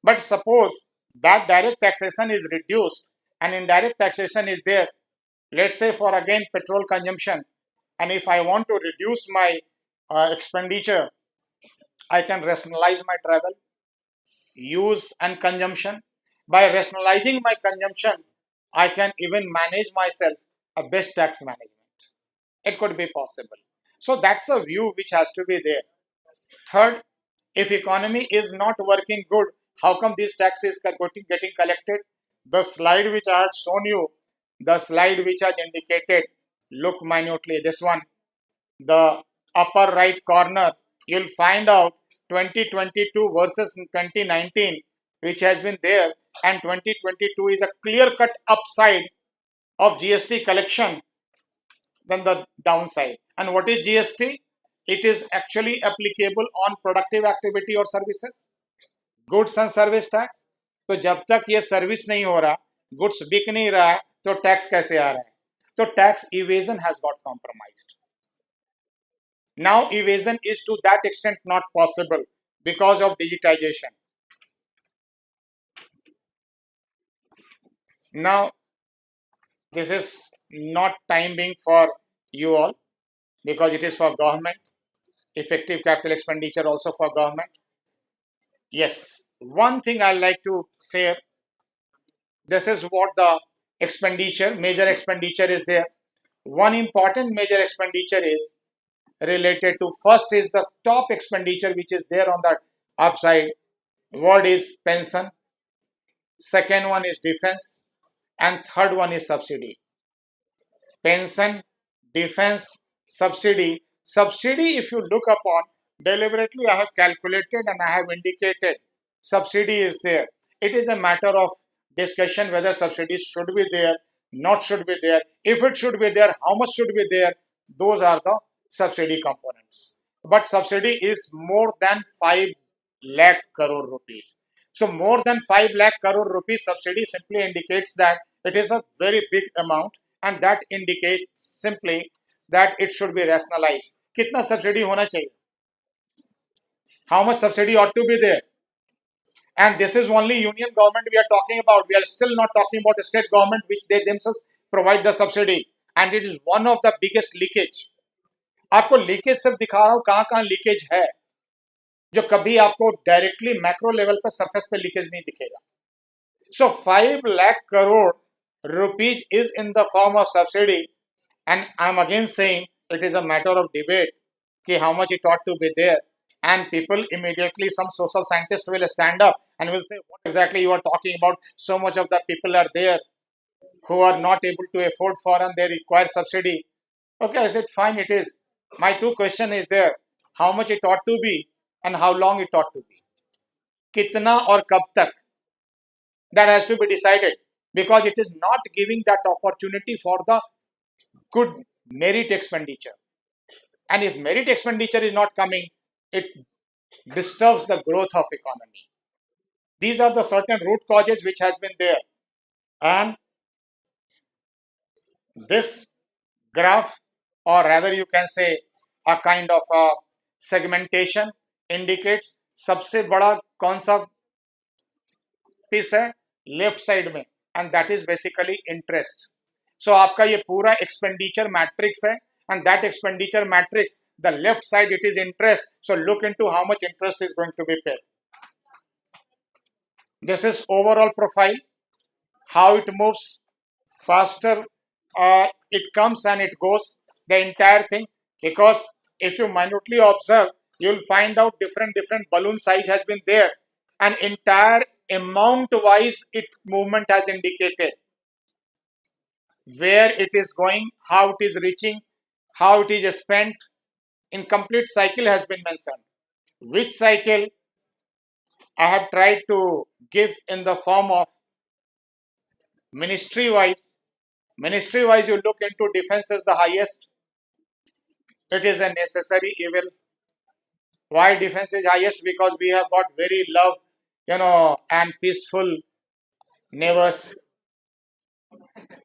But suppose that direct taxation is reduced and indirect taxation is there, let's say for again petrol consumption, and if I want to reduce my expenditure, I can rationalize my travel, use and consumption. By rationalizing my consumption, I can even manage myself a best tax management. It could be possible. So that's a view which has to be there. Third, if economy is not working good, how come these taxes are getting collected? The slide which I had shown you, the slide which has indicated, look minutely, this one, the upper right corner, you'll find out 2022 versus 2019, which has been there, and 2022 is a clear-cut upside of GST collection than the downside. And what is GST? It is actually applicable on productive activity or services, goods and service tax. तो जब तक ये service नहीं हो रहा, goods बिक नहीं रहा है तो टैक्स कैसे आ रहा है? तो tax evasion has got compromised. Now evasion is to that extent not possible because of digitization. Now this is not time being for you all because it is for government. Effective capital expenditure also for government. Yes, one thing I like to say, this is what the expenditure, major expenditure is there. One important major expenditure is related to, first is the top expenditure which is there on the upside. Word is pension, second one is defense, and third one is subsidy. Pension, defense, subsidy. Subsidy, if you look upon, deliberately I have calculated and I have indicated subsidy is there. It is a matter of discussion whether subsidies should be there, not should be there. If it should be there, how much should be there? Those are the subsidy components. But subsidy is more than 5 lakh crore rupees. So more than 5 lakh crore rupees subsidy simply indicates that it is a very big amount, and that indicates simply that it should be rationalized. Kitna subsidy hona chahiye? How much subsidy ought to be there? And this is only union government we are talking about. We are still not talking about the state government, which they themselves provide the subsidy. And it is one of the biggest leakage. आपको leakage सिर्फ दिखा रहा हूं कहां कहां leakage है, जो कभी आपको डायरेक्टली मैक्रो लेवल पर सरफेस पे लीकेज नहीं दिखेगा. So 5 lakh crore rupees is in the form of subsidy, and I'm again saying it is a matter of debate कि how much it ought to be there, and people immediately, some social scientists will stand up and will say what exactly you are talking about. So much of the people are there who are not able to afford foreign, they require subsidy. Okay, I said fine, it is. My two question is there: how much it ought to be and how long it ought to be. कितना और कब तक, that has to be decided, because it is not giving that opportunity for the good merit expenditure. And if merit expenditure is not coming, it disturbs the growth of economy. These are the certain root causes which has been there. And this graph, or rather you can say a kind of a segmentation, indicates सबसे बड़ा कौन सा piece है left side में, and that is basically interest. So आपका ये पूरा expenditure matrix है, and that expenditure matrix, the left side it is interest, so look into how much interest is going to be paid. This is overall profile, how it moves faster, it comes and it goes, the entire thing. Because if you minutely observe, you'll find out different balloon size has been there, and entire amount wise it movement has indicated where it is going, how it is reaching, how it is spent. In complete cycle has been mentioned. Which cycle I have tried to give in the form of ministry wise. Ministry wise, you look into defense as the highest. It is a necessary evil. Why defense is highest? Because we have got very love, and peaceful neighbors.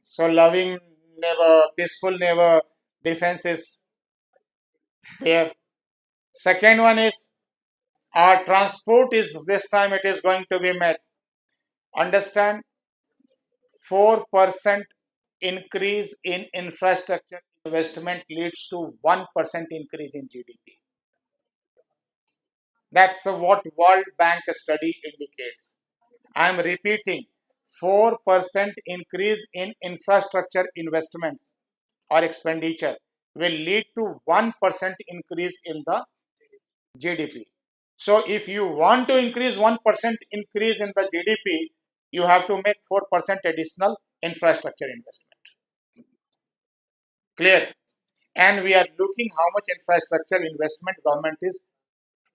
So loving neighbor, peaceful neighbor, defense is there. Second one is our transport is this time it is going to be met. Understand, 4% increase in infrastructure investment leads to 1% increase in GDP. That's what World Bank study indicates. I am repeating, 4% increase in infrastructure investments or expenditure will lead to 1% increase in the GDP. So if you want to increase 1% increase in the GDP, you have to make 4% additional infrastructure investment. Clear? And we are looking how much infrastructure investment government is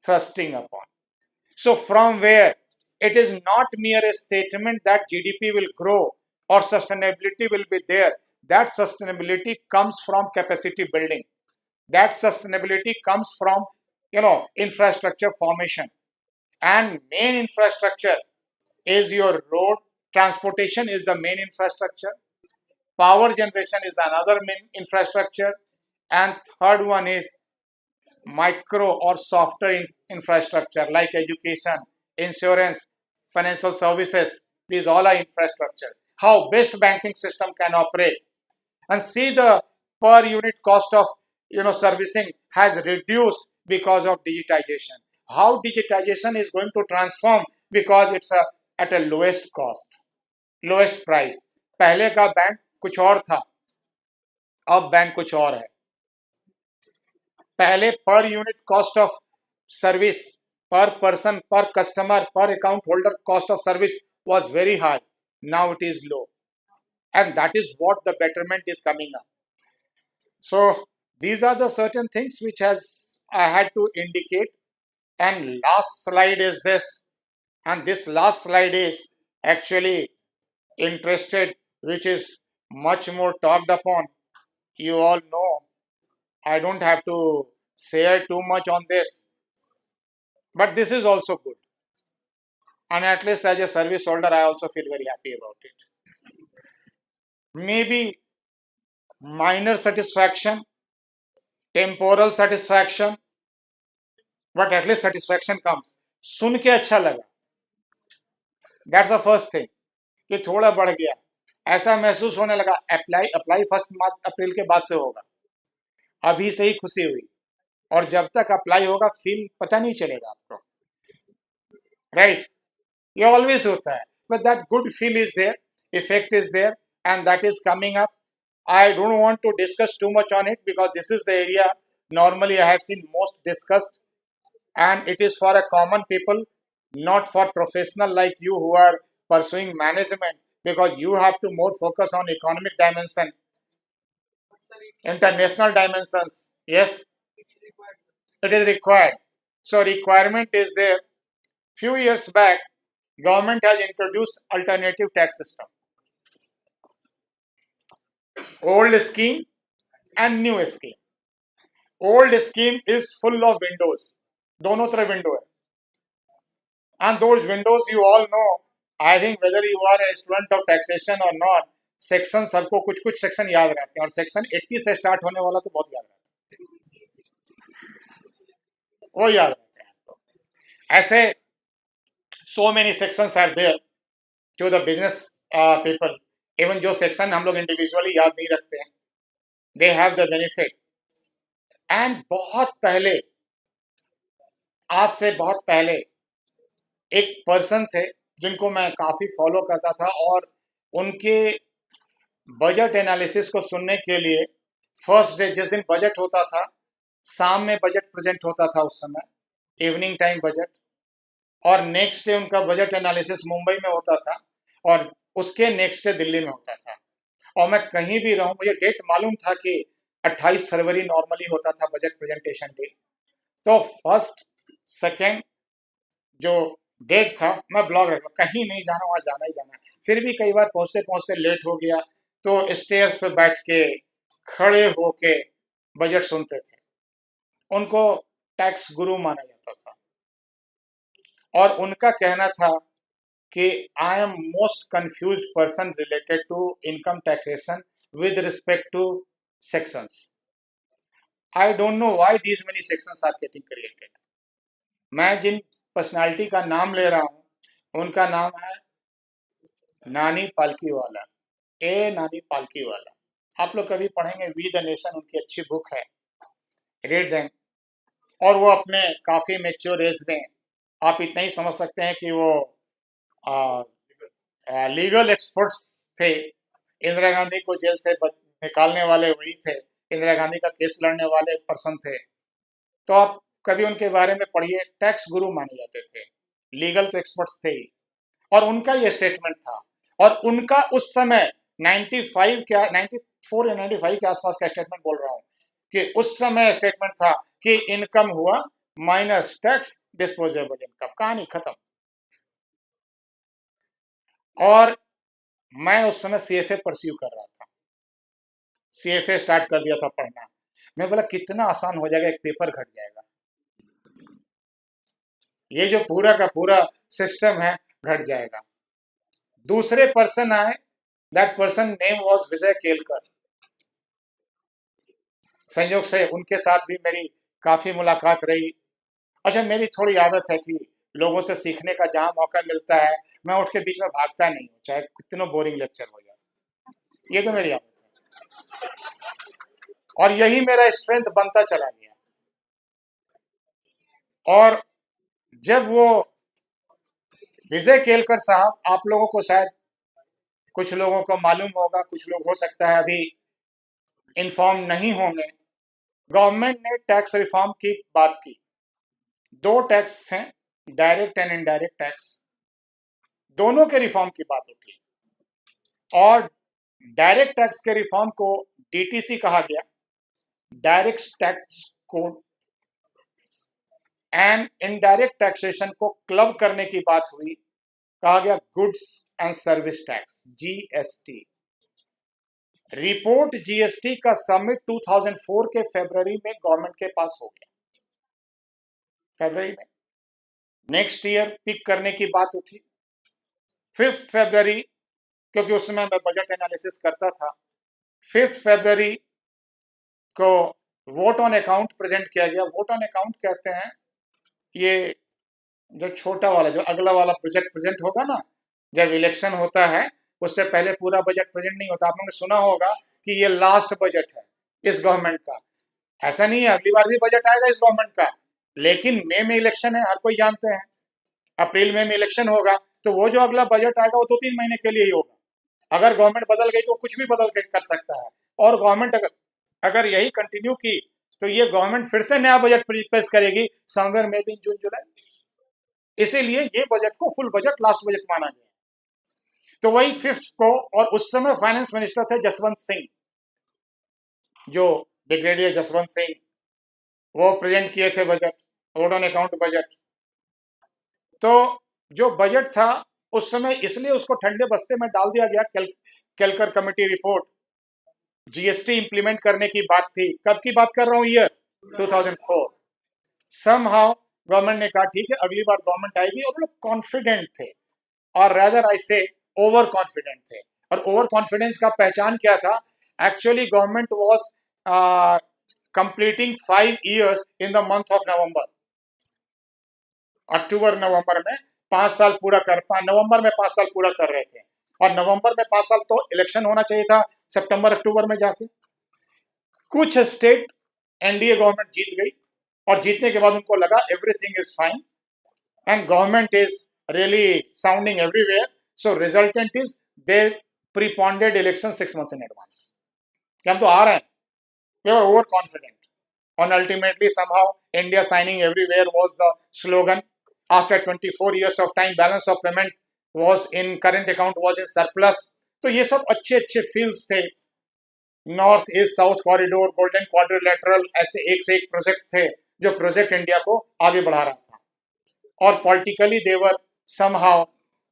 thrusting upon. So from where it is not mere a statement that GDP will grow or sustainability will be there. That sustainability comes from capacity building. That sustainability comes from infrastructure formation. And main infrastructure is your road, transportation is the main infrastructure, power generation is the another main infrastructure, and third one is micro or software infrastructure like education, insurance, financial services. These all are infrastructure. How best banking system can operate, and see the per unit cost of servicing has reduced because of digitization. How digitization is going to transform, because it's at a lowest cost, lowest price. पहले का bank कुछ और था, अब bank कुछ और है. पहले per unit cost of service, per person, per customer, per account holder cost of service was very high. Now it is low, and that is what the betterment is coming up. So these are the certain things which has I had to indicate. And last slide is this, and this last slide is actually interested, which is much more talked upon. You all know I don't have to say too much on this, but this is also good. And at least as a service holder, I also feel very happy about it. Maybe minor satisfaction, temporal satisfaction, but at least satisfaction comes. सुन के अच्छा लगा. That's the first thing. कि थोड़ा बढ़ गया, ऐसा महसूस होने लगा. अप्लाई अप्लाई 1 अप्रैल के बाद से होगा. अभी से ही खुशी हुई, और जब तक अप्लाई होगा फील पता नहीं चलेगा आपको. राइट, ये ऑलवेज होता है, but that good feel is there, effect is there, and that is coming up. I don't want to discuss too much on it, because this is the area normally I have seen most discussed, and it is for a common people, not for professional like you who are pursuing management, because you have to more focus on economic dimension, international dimensions. Yes, it is required. So requirement is there. Few years back, government has introduced alternative tax system. Old scheme and new scheme. Old scheme is full of windows. दोनों तरफ window है. And those windows you all know. I think whether you are a student of taxation or not, section सबको कुछ कुछ section याद रहते हैं, और सेक्शन 80 से स्टार्ट होने वाला तो बहुत याद रहता है, वो याद रहते हैं. ऐसे so many sections are there to the business people. Even जो सेक्शन हम लोग इंडिविजुअली याद नहीं रखते हैं, they have the benefit. And बहुत पहले, आज से बहुत पहले, एक पर्सन थे जिनको मैं काफी फॉलो करता था, और उनके बजट एनालिसिस को सुनने के लिए फर्स्ट डे, जिस दिन बजट होता था, शाम में बजट प्रेजेंट होता था उस समय, इवनिंग टाइम बजट, और नेक्स्ट डे उनका बजट एनालिसिस मुंबई में होता था, और उसके नेक्स्ट डे दिल्ली में होता था. और मैं कहीं भी रहूं, मुझे डेट मालूम था कि 28 फरवरी नॉर्मली होता था बजट प्रेजेंटेशन डे. तो फर्स्ट सेकेंड जो डेट था, मैं ब्लॉग रखा, कहीं नहीं जाना, वहाँ जाना ही जाना. फिर भी कई बार पहुँचते पहुँचते लेट हो गया, तो स्टेयर्स पे बैठ के, खड़े होके बजट सुनते थे. उनको टैक्स गुरु माना जाता था, और उनका कहना था कि I am most confused person related to income taxation with respect to sections. I don't know why these many sections are getting created. मैं जिन पर्सनालिटी का नाम ले रहा हूँ, उनका नाम है नानी पालकी वाला, नानी पालकी वाला. आप लोग कभी पढ़ेंगे वी द नेशन, उनकी अच्छी बुक है, रीड देम. और वो अपने काफ़ी मेच्योर एज में, आप इतना ही समझ सकते हैं कि वो लीगल एक्सपर्ट्स थे. इंदिरा गांधी को जेल से निकालने वाले वही थे, इंदिरा गांधी का केस लड़ने वाले पर्सन थे. तो आप कभी उनके बारे में पढ़िए. टैक्स गुरु माने जाते थे, लीगल तो एक्सपर्ट्स थे ही. और उनका ये स्टेटमेंट था, और उनका उस समय 95 क्या 94 या 95 के आसपास का स्टेटमेंट बोल रहा हूँ, कि उस समय स्टेटमेंट था कि इनकम हुआ माइनस टैक्स डिस्पोजेबल इनकम, कहानी खत्म. और मैं उस समय सीएफए परस्यू कर रहा था, सीएफए स्टार्ट कर दिया था पढ़ना. मैं बोला कितना आसान हो जाएगा, एक पेपर घट जाएगा, ये जो पूरा का पूरा सिस्टम है घट जाएगा. दूसरे पर्सन आए, दैट पर्सन नेम वाज विजय केलकर। संयोग से उनके साथ भी मेरी काफी मुलाकात रही। अच्छा, मेरी थोड़ी आदत है कि लोगों से सीखने का जहां मौका मिलता है मैं उठ के बीच में भागता नहीं हूँ, चाहे कितना बोरिंग लेक्चर हो जाए। ये तो मेरी आदत है और यही मेरा स्ट्रेंथ बनता चला गया। और जब वो विजय केलकर साहब, आप लोगों को शायद कुछ लोगों को मालूम होगा, कुछ लोग हो सकता है अभी इन्फॉर्म नहीं होंगे, गवर्नमेंट ने टैक्स रिफॉर्म की बात की। दो टैक्स हैं, डायरेक्ट एंड इनडायरेक्ट टैक्स, दोनों के रिफॉर्म की बात उठी। और डायरेक्ट टैक्स के रिफॉर्म को डीटीसी कहा गया, direct tax code, and indirect taxation को क्लब करने की बात हुई, कहा गया goods and service tax, GST. Report GST का सबमिट 2004 के फरवरी में गवर्नमेंट के पास हो गया, फरवरी में। नेक्स्ट ईयर पिक करने की बात उठी, 5 फरवरी, क्योंकि उस समय मैं बजट एनालिसिस करता था। 5 फरवरी को वोट ऑन अकाउंट प्रेजेंट किया गया। वोट ऑन अकाउंट कहते हैं ये जो छोटा वाला, जो अगला वाला प्रोजेक्ट प्रेजेंट होगा ना, जब इलेक्शन होता है उससे पहले पूरा बजट प्रेजेंट नहीं होता। आप लोगों ने सुना होगा कि ये लास्ट बजट है इस गवर्नमेंट का। ऐसा नहीं है, अगली बार भी बजट आएगा इस गवर्नमेंट का, लेकिन मई में इलेक्शन है, हर कोई जानते हैं। अप्रैल में इलेक्शन होगा, तो वो जो अगला बजट आएगा वो 2-3 महीने के लिए ही होगा। अगर गवर्नमेंट बदल गई तो कुछ भी बदल के कर सकता है। और गवर्नमेंट अगर अगर यही कंटिन्यू की तो ये गवर्नमेंट फिर से नया बजट पेश करेगी समवेयर में भी जून जुलाई। इसीलिए ये बजट को फुल बजट, लास्ट बजट माना गया। तो वही 5 को, और उस समय फाइनेंस मिनिस्टर थे जसवंत सिंह, जो ब्रिगेडियर जसवंत सिंह, वो प्रेजेंट किए थे budget, vote on account budget. तो जो बजट था उस समय, इसलिए उसको ठंडे बस्ते में डाल दिया गया। Kelkar committee report, GST implement करने की बात थी। कब की बात कर रहा हूं, ईयर 2004। समहाउ गवर्नमेंट ने कहा ठीक है, अगली बार गवर्नमेंट आएगी, और लोग कॉन्फिडेंट थे, और रेदर आई से ओवर कॉन्फिडेंट थे। और ओवर कॉन्फिडेंस का पहचान क्या था? Actually government was completing 5 years in the month of November. अक्टूबर नवंबर में 5 साल पूरा कर, नवंबर में 5 साल पूरा कर रहे थे, और नवंबर में 5 साल तो इलेक्शन होना चाहिए था सितंबर अक्टूबर में जाके। कुछ स्टेट एनडीए गवर्नमेंट जीत गई, और जीतने के बाद उनको लगा everything is fine and government is really sounding everywhere, so resultant is they preponed election 6 months in advance कि हम तो आ रहे हैं। They were over confident, and ultimately somehow India signing everywhere was the slogan. After 24 years of time, balance of payment was in current account was in surplus. तो ये सब अच्छे अच्छे फील्ड्स थे। North east south corridor, golden quadrilateral, ऐसे एक से एक प्रोजेक्ट थे जो प्रोजेक्ट इंडिया को आगे बढ़ा रहा था। और politically they were somehow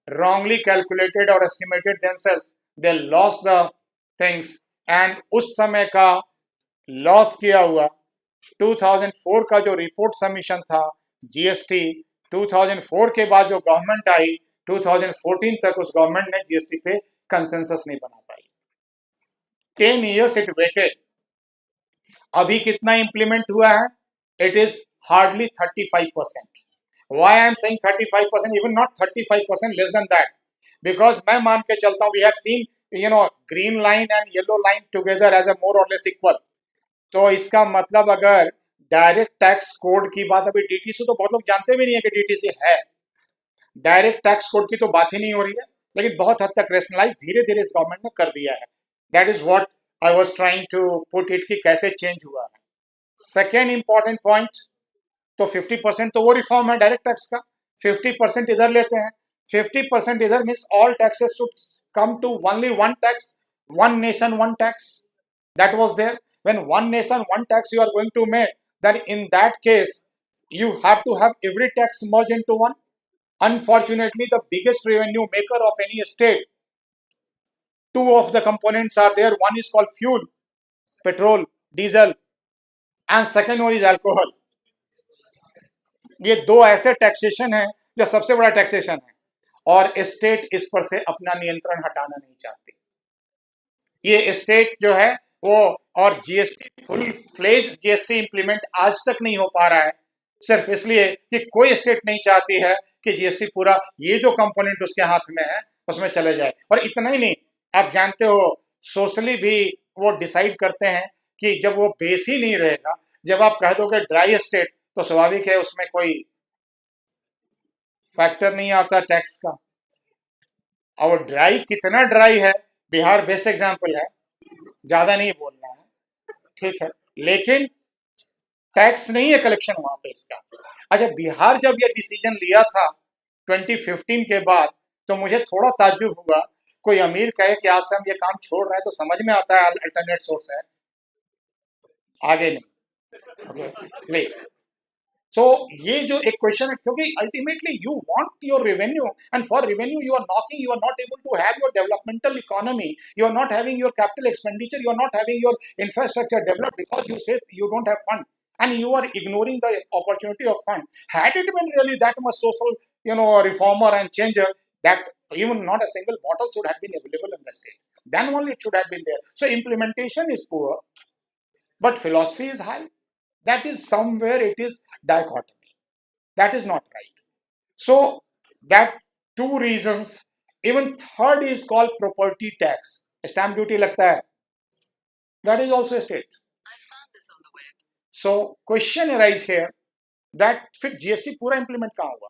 wrongly calculated or estimated themselves. They lost the things, and उस समय का लॉस किया हुआ 2004 का जो रिपोर्ट सबमिशन था जीएसटी, 2004 के बाद जो गवर्नमेंट आई 2014 तक, उस गवर्नमेंट ने जीएसटी पे कंसेंसस नहीं बना पाई। 10 years इट वेटेड। अभी कितना इंप्लीमेंट हुआ है? It is hardly 35%। Why I am saying 35%, even not 35%, less than that, because मैं मान के चलता हूं we have seen green line and yellow line together as a more और लेस इक्वल। तो इसका मतलब अगर डायरेक्ट टैक्स कोड की बात, अभी डीटीसी तो बहुत लोग जानते भी नहीं है कि डीटीसी है, डायरेक्ट टैक्स कोड की तो बात ही नहीं हो रही है, लेकिन बहुत हद तक रेशनलाइज धीरे धीरे इस गवर्नमेंट ने कर दिया है। That is what I was trying to put it, कि कैसे चेंज हुआ है। सेकेंड इंपॉर्टेंट पॉइंट, तो 50% तो वो रिफॉर्म है डायरेक्ट टैक्स का, 50% इधर लेते हैं, 50% इधर means all taxes should come to only one tax, one nation one tax. That was there. When one nation one tax you are going to make, then in that case you have to have every tax merged into one. Unfortunately, the biggest revenue maker of any state, two of the components are there. One is called fuel, petrol, diesel, and second one is alcohol. ये दो ऐसे taxation हैं जो सबसे बड़ा taxation है, और state इस पर से अपना नियंत्रण हटाना नहीं चाहती। ये स्टेट जो है वो, और GST full fledge GST implement आज तक नहीं हो पा रहा है, सिर्फ इसलिए कि कोई स्टेट नहीं चाहती है कि जीएसटी पूरा ये जो कंपोनेंट उसके हाथ में है उसमें चले जाए। और इतना ही नहीं, आप जानते हो सोशली भी वो डिसाइड करते हैं कि जब वो बेस ही नहीं रहेगा, जब आप कह दोगे ड्राई स्टेट, तो स्वाभाविक है उसमें कोई फैक्टर नहीं आता टैक्स का। और ड्राई कितना ड्राई है, बिहार बेस्ट एग्जांपल है, ज्यादा नहीं बोलना है, ठीक है, लेकिन टैक्स नहीं है कलेक्शन वहां पे इसका। अच्छा, बिहार जब ये डिसीजन लिया था 2015 के बाद, तो मुझे थोड़ा ताज्जुब हुआ, कोई अमीर कहे कि आज से हम ये काम छोड़ रहे हैं, तो समझ में आता है अल्टरनेट सोर्स है, आगे नहीं। Okay, please. सो ये जो एक क्वेश्चन है, क्योंकि ultimately you want your revenue, and for revenue you are knocking, you are not able to have your developmental economy, you are not having your capital expenditure, you are not having your infrastructure developed because you say you don't have fund, and you are ignoring the opportunity of fund. Had it been really that much social, reformer and changer, that even not a single bottle should have been available in the state, then only it should have been there. So implementation is poor, but philosophy is high. That is somewhere it is dichotomy. That is not right. So that two reasons. Even third is called property tax. Stamp duty लगता है. That is also a state. So question arise here that फिर GST पूरा implement कहाँ होगा?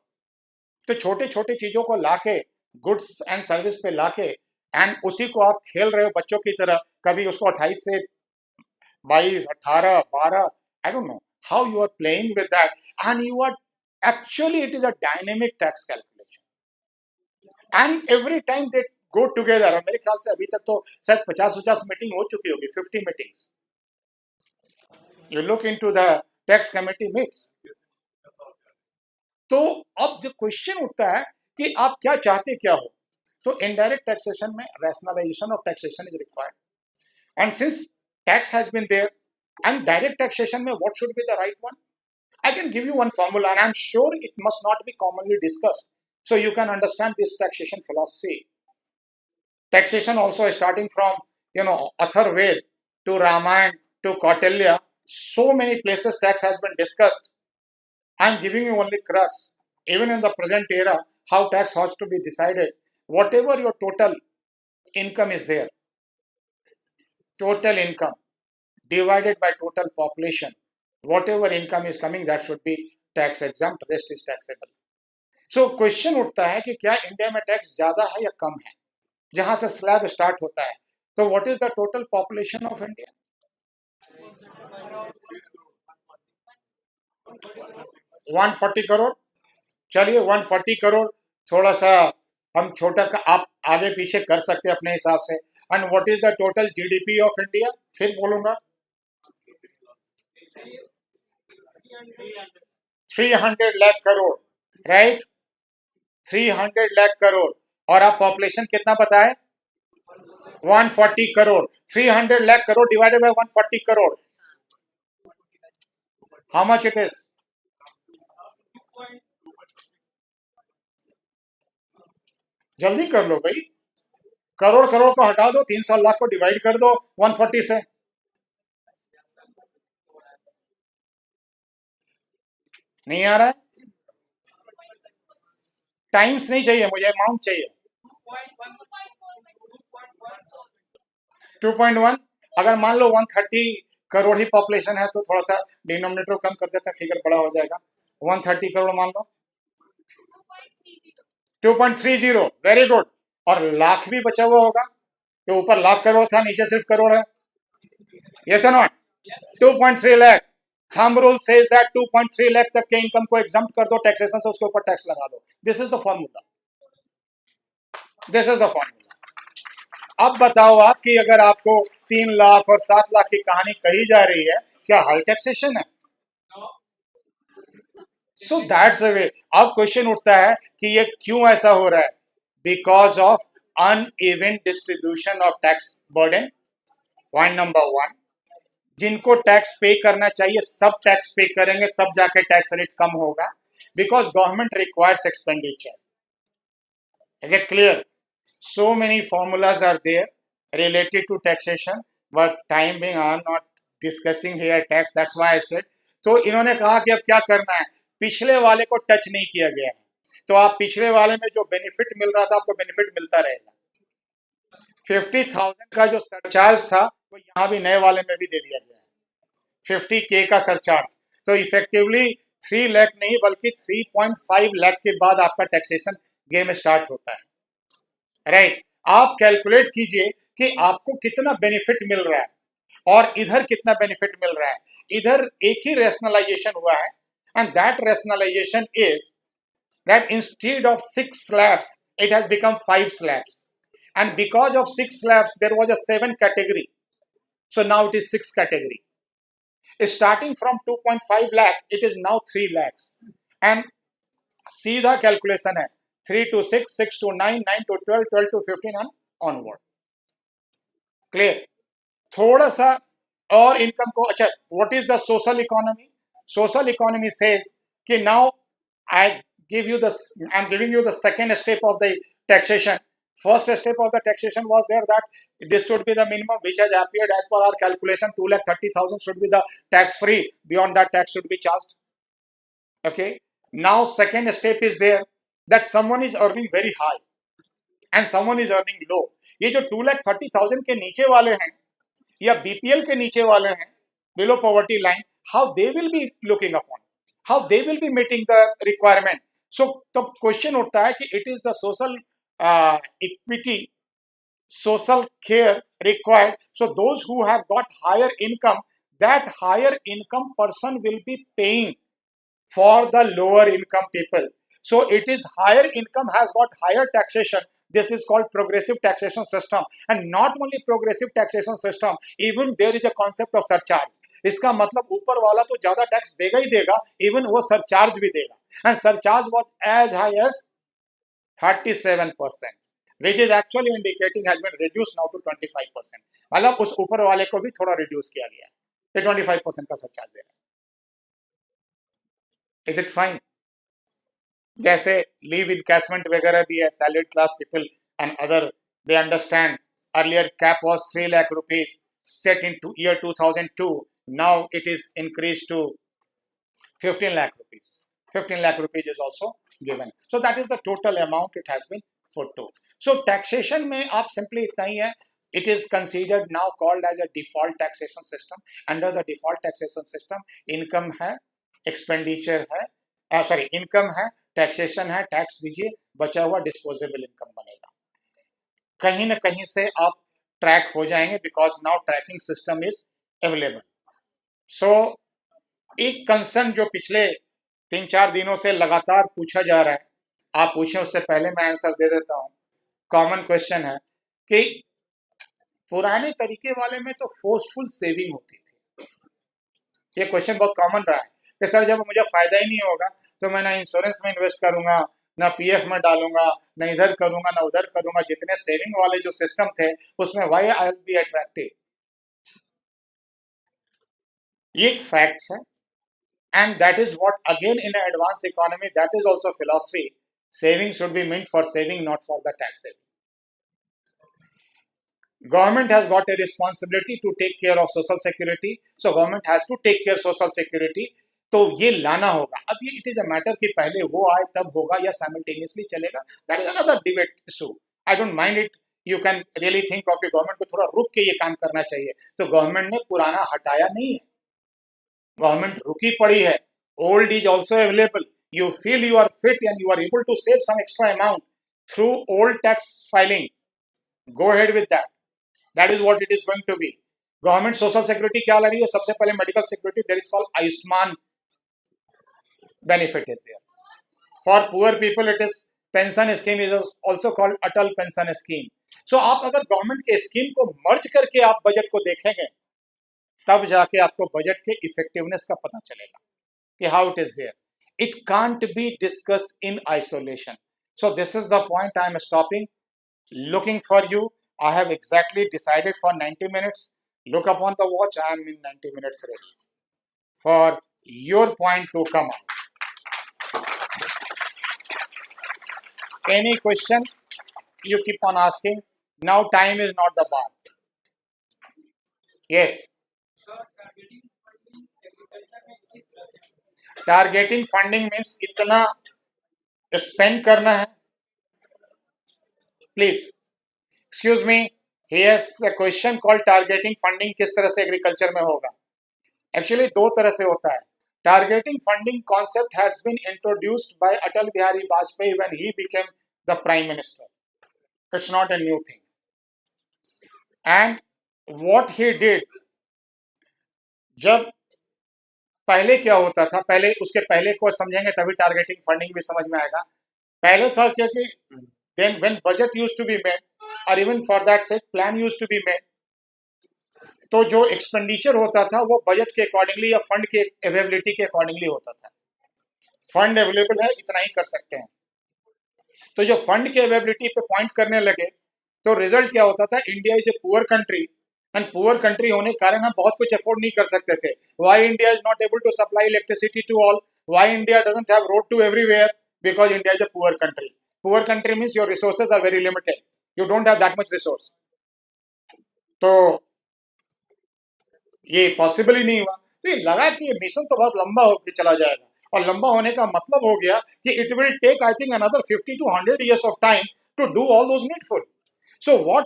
तो छोटे छोटे चीजों को लाके, गुड्स एंड सर्विस पे लाके, एंड उसी को आप खेल रहे हो बच्चों की तरह, कभी उसको 28 से 22, 18, 12, I don't know how you are playing with that, and you are actually, it is a dynamic tax calculation, and every time they go together, और मेरे ख्याल से अभी तक तो शायद 50-50 मीटिंग हो चुकी होगी, 50 meetings, you look into the tax committee meets. तो अब जो क्वेश्चन उठता है कि आप क्या चाहते क्या हो, तो इनडायरेक्ट टैक्सेशन में rationalisation of taxation is required, and since tax has been there, and direct taxation mein what should be the right one? I can give you one formula, and I'm sure it must not be commonly discussed, so you can understand this taxation philosophy. Taxation also starting from Atharved to Ramayana to Kautilya, so many places tax has been discussed. I'm giving you only crux. Even in the present era, how tax has to be decided. Whatever your total income is there, total income divided by total population, whatever income is coming, that should be tax exempt, rest is taxable. So question उठता है कि क्या India में tax ज्यादा है या कम है, जहां से स्लैब स्टार्ट होता है, तो what is the total population of India? 140 crore. चलिए 140 करोड़, थोड़ा सा हम छोटा आप आगे पीछे कर सकते हैं अपने हिसाब से। And what is the total GDP of India? फिर बोलूंगा 300 लाख करोड़, राइट? 300 लाख करोड़, और आप पॉपुलेशन कितना बताए? 140 crore. 300 lakh crore divided by 140 crore, how much it is? जल्दी कर लो भाई, करोड़ करोड़ को हटा दो, 300 लाख को डिवाइड कर दो 140 से। नहीं आ रहा है? टाइम्स नहीं चाहिए मुझे, अमाउंट चाहिए। 2.1। अगर मान लो 130 करोड़ ही पॉपुलेशन है, तो थोड़ा सा डिनोमिनेटर कम कर देते हैं, फिगर बड़ा हो जाएगा। 130 करोड़ मान लो, 2.30, वेरी गुड। और लाख भी बचा हुआ होगा, तो ऊपर लाख करोड़ था, नीचे सिर्फ करोड़ है, यस और not? 2.3 lakh. Thumb rule says that 2.3 lakh तक के इनकम को एग्जम्प्ट कर दो टैक्सेशन से, उसके ऊपर टैक्स लगा दो। This is the formula, this is the formula. अब बताओ आप कि अगर आपको 3 लाख और 7 लाख की कहानी कही जा रही है, क्या हाई टैक्सेशन है? So that's the way. अब क्वेश्चन उठता है कि ये क्यों ऐसा हो रहा है? Because of uneven distribution of tax burden, point number 1। जिनको टैक्स पे करना चाहिए सब टैक्स पे करेंगे, तब जाके टैक्स रेट कम होगा, because government requires expenditure. Is it clear? So many formulas are there related to taxation, but time being, I am not discussing here tax. That's why I said. तो इन्होंने कहा कि अब क्या करना है, पिछले वाले को टच नहीं किया गया है, तो आप पिछले वाले में जो बेनिफिट मिल रहा था आपको बेनिफिट मिलता रहेगा। 50,000 का जो सरचार्ज था वो यहाँ भी नए वाले में भी दे दिया गया है, 50K का सरचार्ज। तो इफेक्टिवली 3 लाख नहीं बल्कि 3.5 लाख के बाद आपका टैक्सेशन गेम स्टार्ट होता है, राइट। आप कैलकुलेट कीजिए कि आपको कितना बेनिफिट मिल रहा है और इधर कितना बेनिफिट मिल रहा है। इधर एक ही रेशनलाइजेशन हुआ है, and that rationalisation is that instead of 6 slabs, it has become 5 slabs. And because of 6 slabs, there was a 7 category. So now it is 6 category. Starting from 2.5 lakh, it is now 3 lakhs. And सीधा calculation है 3 to 6, 6 to 9, 9 to 12, 12 to 15 and onward. Clear? थोड़ा सा और income को, अच्छा, what is the social economy? Social economy says कि now I give you the I'm giving you the second step of the taxation. First step of the taxation was there that this should be the minimum which has appeared as per our calculation. 2,30,000 should be the tax free. Beyond that, tax should be charged. Okay. Now second step is there that someone is earning very high and someone is earning low. ये जो 2,30,000 के नीचे वाले हैं या BPL के नीचे वाले हैं, below poverty line, how they will be looking upon, how they will be meeting the requirement. So तो क्वेश्चन उठता है कि it is the social equity, social care required. So those who have got higher income, that higher income person will be paying for the lower income people. So it is higher income has got higher taxation. This is called progressive taxation system. And not only progressive taxation system, even there is a concept of surcharge. इसका मतलब ऊपर वाला तो ज्यादा tax देगा ही देगा, even वो surcharge भी देगा, and surcharge was as high as 37%, which is actually indicating has been reduced now to 25%. मतलब उस ऊपर वाले को भी थोड़ा रिड्यूस किया गया है, ये 25% का सरचार्ज दे रहा है। Is it fine? जैसे लीव इनकैशमेंट वगैरह भी है, salaried class people and other, they understand earlier cap was 3 lakh rupees set into year 2002, now it is increased to 15 lakh rupees. 15 lakh rupees is also given. So that is the total amount it has been put to. So taxation में आप simply इतना ही है, it is considered now called as a default taxation system. Under the default taxation system, income है, expenditure है, sorry, income है, taxation है, tax दीजिए, बचा हुआ disposable income बनेगा। कहीं ना कहीं से आप ट्रैक हो जाएंगे because now tracking system is available. So एक कंसर्न जो पिछले 3-4 दिनों से लगातार पूछा जा रहा है, आप पूछें उससे पहले मैं आंसर दे देता हूं। कॉमन क्वेश्चन है कि पुराने तरीके वाले में तो फोर्सफुल सेविंग होती थी। ये क्वेश्चन बहुत कॉमन रहा है कि सर जब मुझे फायदा ही नहीं होगा तो मैं ना इंश्योरेंस में इन्वेस्ट करूंगा, ना पीएफ में डालूंगा, ना इधर करूंगा ना उधर करूंगा, जितने सेविंग वाले जो सिस्टम थे उसमें why I will be attractive. ये एक फैक्ट है, and that is what again in an advanced economy that is also philosophy. Saving should be meant for saving, not for the tax saving. Government has got a responsibility to take care of social security, so government has to take care social security. तो ये लाना होगा। अब ये it is a matter कि पहले वो आए तब होगा या साइमल्टेनियसली चलेगा, that is another debate issue. I don't mind it, you can really think of government को थोड़ा रुक के ये काम करना चाहिए। तो गवर्नमेंट ने पुराना हटाया नहीं है, गवर्नमेंट रुकी पड़ी है। Old is also available, you feel you are fit and you are able to save some extra amount through old tax filing, go ahead with that. That is what it is going to be. Government social security क्या ला रही है? सबसे पहले medical security, there is called Ayushman benefit is there. For poor people it is pension scheme, is also called Atal pension scheme. सो आप अगर government के स्कीम को मर्ज करके आप बजट को देखेंगे तब जाके आपको बजट के इफेक्टिवनेस का पता चलेगा कि how it is there. It can't be discussed in isolation. So this is the point I am stopping, looking for you. I have exactly decided for 90 minutes. Look upon the watch, I am in 90 minutes ready for your point to come out. Any question? you keep on asking. Now time is not the bar. Yes. Targeting funding means इतना spend करना है. Please excuse me, here's a question called targeting funding किस तरह से agriculture में होगा. Actually दो तरह से होता है. Targeting funding concept has been introduced by Atal Bihari Vajpayee when he became the prime minister. It's not a new thing. And what he did, जब पहले क्या होता था, पहले उसके पहले को समझेंगे तभी टारगेटिंग फंडिंग भी समझ में आएगा. पहले था क्योंकि then when budget used to be made और even for that sec plan used to be made, तो जो एक्सपेंडिचर होता था वो बजट के अकॉर्डिंगली या फंड के अवेलेबिलिटी के अकॉर्डिंगली होता था. फंड अवेलेबल है, इतना ही कर सकते हैं. तो जो फंड के अवेलेबिलिटी पे पॉइंट करने लगे तो रिजल्ट क्या होता था, India is a poor country and poor country होने के कारण हम बहुत कुछ अफोर्ड नहीं कर सकते थे. Why India is not able to supply electricity to all, why India doesn't have road to everywhere, because India is a poor country. Poor country means your resources are very limited, you don't have that much resource. तो ये possible ही नहीं हुआ. तो ये लगा कि ये mission तो बहुत लंबा होकर चला जाएगा, और लंबा होने का मतलब हो गया कि it will take I think another 50 to 100 years of time to do all those needful. So what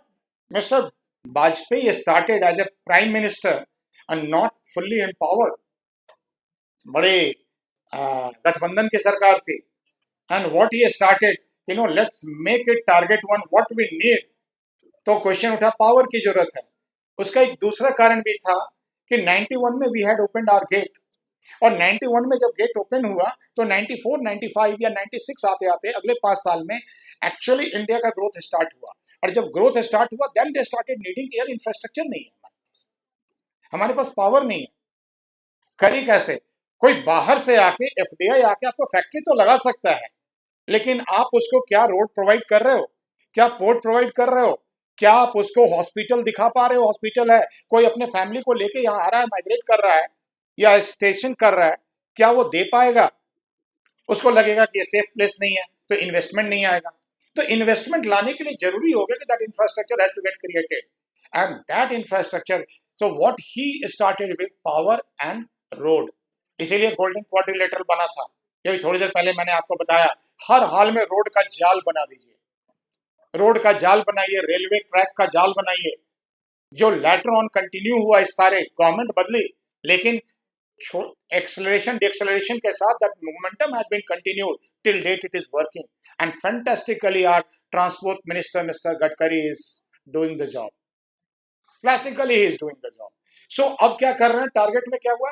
Mr. Bajpayee started as a prime minister and not fully empowered, बड़े गठबंधन की सरकार थी, and what he started, let's make it target one what we need. तो question उठा, power की जरूरत है. उसका एक दूसरा कारण भी था कि 91 में we had opened our gate, और 91 में जब गेट ओपन हुआ तो 94, 95 या 96 आते आते अगले 5 साल में एक्चुअली इंडिया का ग्रोथ स्टार्ट हुआ. और जब ग्रोथ स्टार्ट हुआ then they started needing air infrastructure. नहीं है हमारे पास पावर नहीं है, करी कैसे. कोई बाहर से आके एफडीआई आके आपको फैक्ट्री तो लगा सकता है, लेकिन आप उसको क्या रोड प्रोवाइड कर रहे हो, क्या पोर्ट प्रोवाइड कर रहे हो, क्या आप उसको हॉस्पिटल दिखा पा रहे हो. हॉस्पिटल है, कोई अपने फैमिली को लेके यहाँ आ रहा है, माइग्रेट कर रहा है या स्टेशन कर रहा है, क्या वो दे पाएगा. उसको लगेगा कि ये सेफ प्लेस नहीं है, तो इन्वेस्टमेंट नहीं आएगा. तो इन्वेस्टमेंट लाने के लिए जरूरी हो गया कि that infrastructure has to get created, and that infrastructure, so what he started with power and road. इसीलिए गोल्डन क्वाड्रिलेटरल बना था. ये थोड़ी देर पहले मैंने आपको बताया, हर हाल में रोड का जाल बना दीजिए, रोड का जाल बनाइए, रेलवे ट्रैक का जाल बनाइए. जो लेटर ऑन कंटिन्यू हुआ, इस सारे गवर्नमेंट बदली, लेकिन एक्सेलरेशन डिएक्सेलरेशन के साथ that momentum had been continued till date. It is working and fantastically our transport minister mister Gadkari is doing the job. Classically he is doing the job. So अब क्या कर रहे हैं, टारगेट में क्या हुआ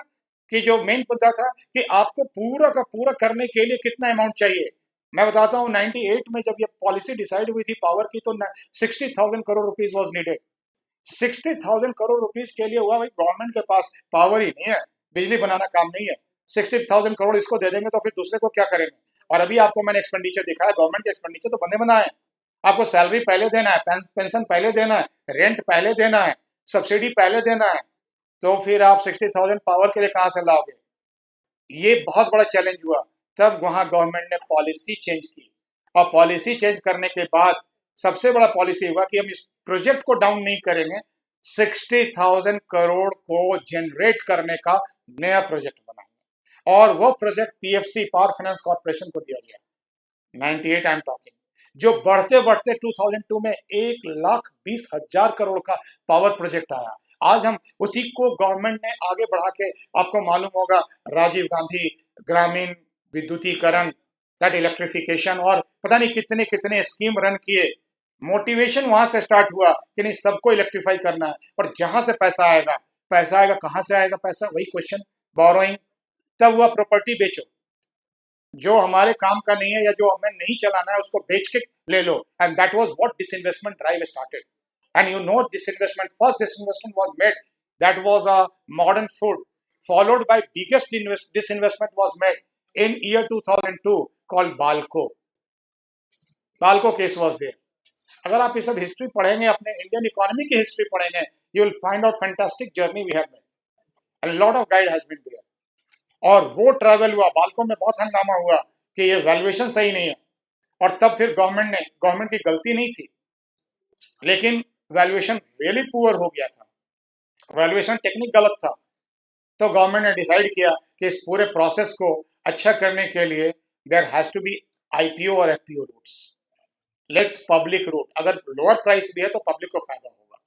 कि जो मेन मुद्दा था कि आपको पूरा का पूरा करने के लिए कितना अमाउंट चाहिए. मैं बताता हूँ, 98 में जब ये पॉलिसी डिसाइड हुई थी पावर की, तो 60,000 crore rupees was needed. 60,000 crore rupees के लिए हुआ. भाई गवर्नमेंट के पास पावर ही नहीं है, बिजली बनाना काम नहीं है. 60,000 करोड़ इसको दे देंगे तो फिर दूसरे को क्या करेंगे. और अभी आपको मैंने एक्सपेंडिचर दिखाया, गवर्नमेंट के एक्सपेंडिचर तो बंदे बनाए हैं. आपको सैलरी पहले देना है, पेंशन पहले देना है, रेंट पहले देना है, सब्सिडी पहले देना है, तो फिर आप 60,000 पावर के लिए कहां से लाओगे. ये बहुत बड़ा चैलेंज हुआ. तब वहां गवर्नमेंट ने पॉलिसी चेंज की, और पॉलिसी चेंज करने के बाद सबसे बड़ा पॉलिसी हुआ कि हम इस प्रोजेक्ट को डाउन नहीं करेंगे, 60,000 करोड़ को जनरेट करने का नया प्रोजेक्ट बनाएंगे. और वो project PFC, power finance corporation को दिया गया. 98 आई एम टॉकिंग. जो बढ़ते बढ़ते 2002 में 1,20,000 करोड़ का पावर प्रोजेक्ट आया. आज हम उसी को गवर्नमेंट ने आगे बढ़ा के, आपको मालूम होगा, राजीव गांधी ग्रामीण विद्युतीकरण, दैट इलेक्ट्रिफिकेशन, और पता नहीं कितने कितने स्कीम रन किए. मोटिवेशन वहां से स्टार्ट हुआ कि नहीं, सबको इलेक्ट्रीफाई करना है. और जहां से पैसा आएगा, पैसा आएगा कहां से आएगा पैसा, वही क्वेश्चन, बोरोइंग. तब हुआ प्रॉपर्टी बेचो, जो हमारे काम का नहीं है या जो हमें नहीं चलाना है उसको बेच के ले लो. And that was what disinvestment drive started. And you know, disinvestment, first disinvestment was made, that was a modern food, followed by biggest disinvestment was made in year 2002 called balco. Balco case was there. अगर आप ये सब history पढ़ेंगे, अपने Indian economy की history पढ़ेंगे, you will find out fantastic journey we have made. A lot of guide has been there. और वो ट्रैवल हुआ, बालकों में बहुत हंगामा हुआ कि ये वैल्यूएशन सही नहीं है. और तब फिर गवर्नमेंट की गलती नहीं थी, लेकिन वैल्यूएशन रियली पुअर हो गया था, वैल्यूएशन टेक्निक गलत था। तो गवर्नमेंट ने डिसाइड किया कि इस पूरे प्रोसेस को अच्छा करने के लिए there has to be IPO और FPO routes. Let's public route, अगर लोअर प्राइस भी है तो पब्लिक को फायदा होगा।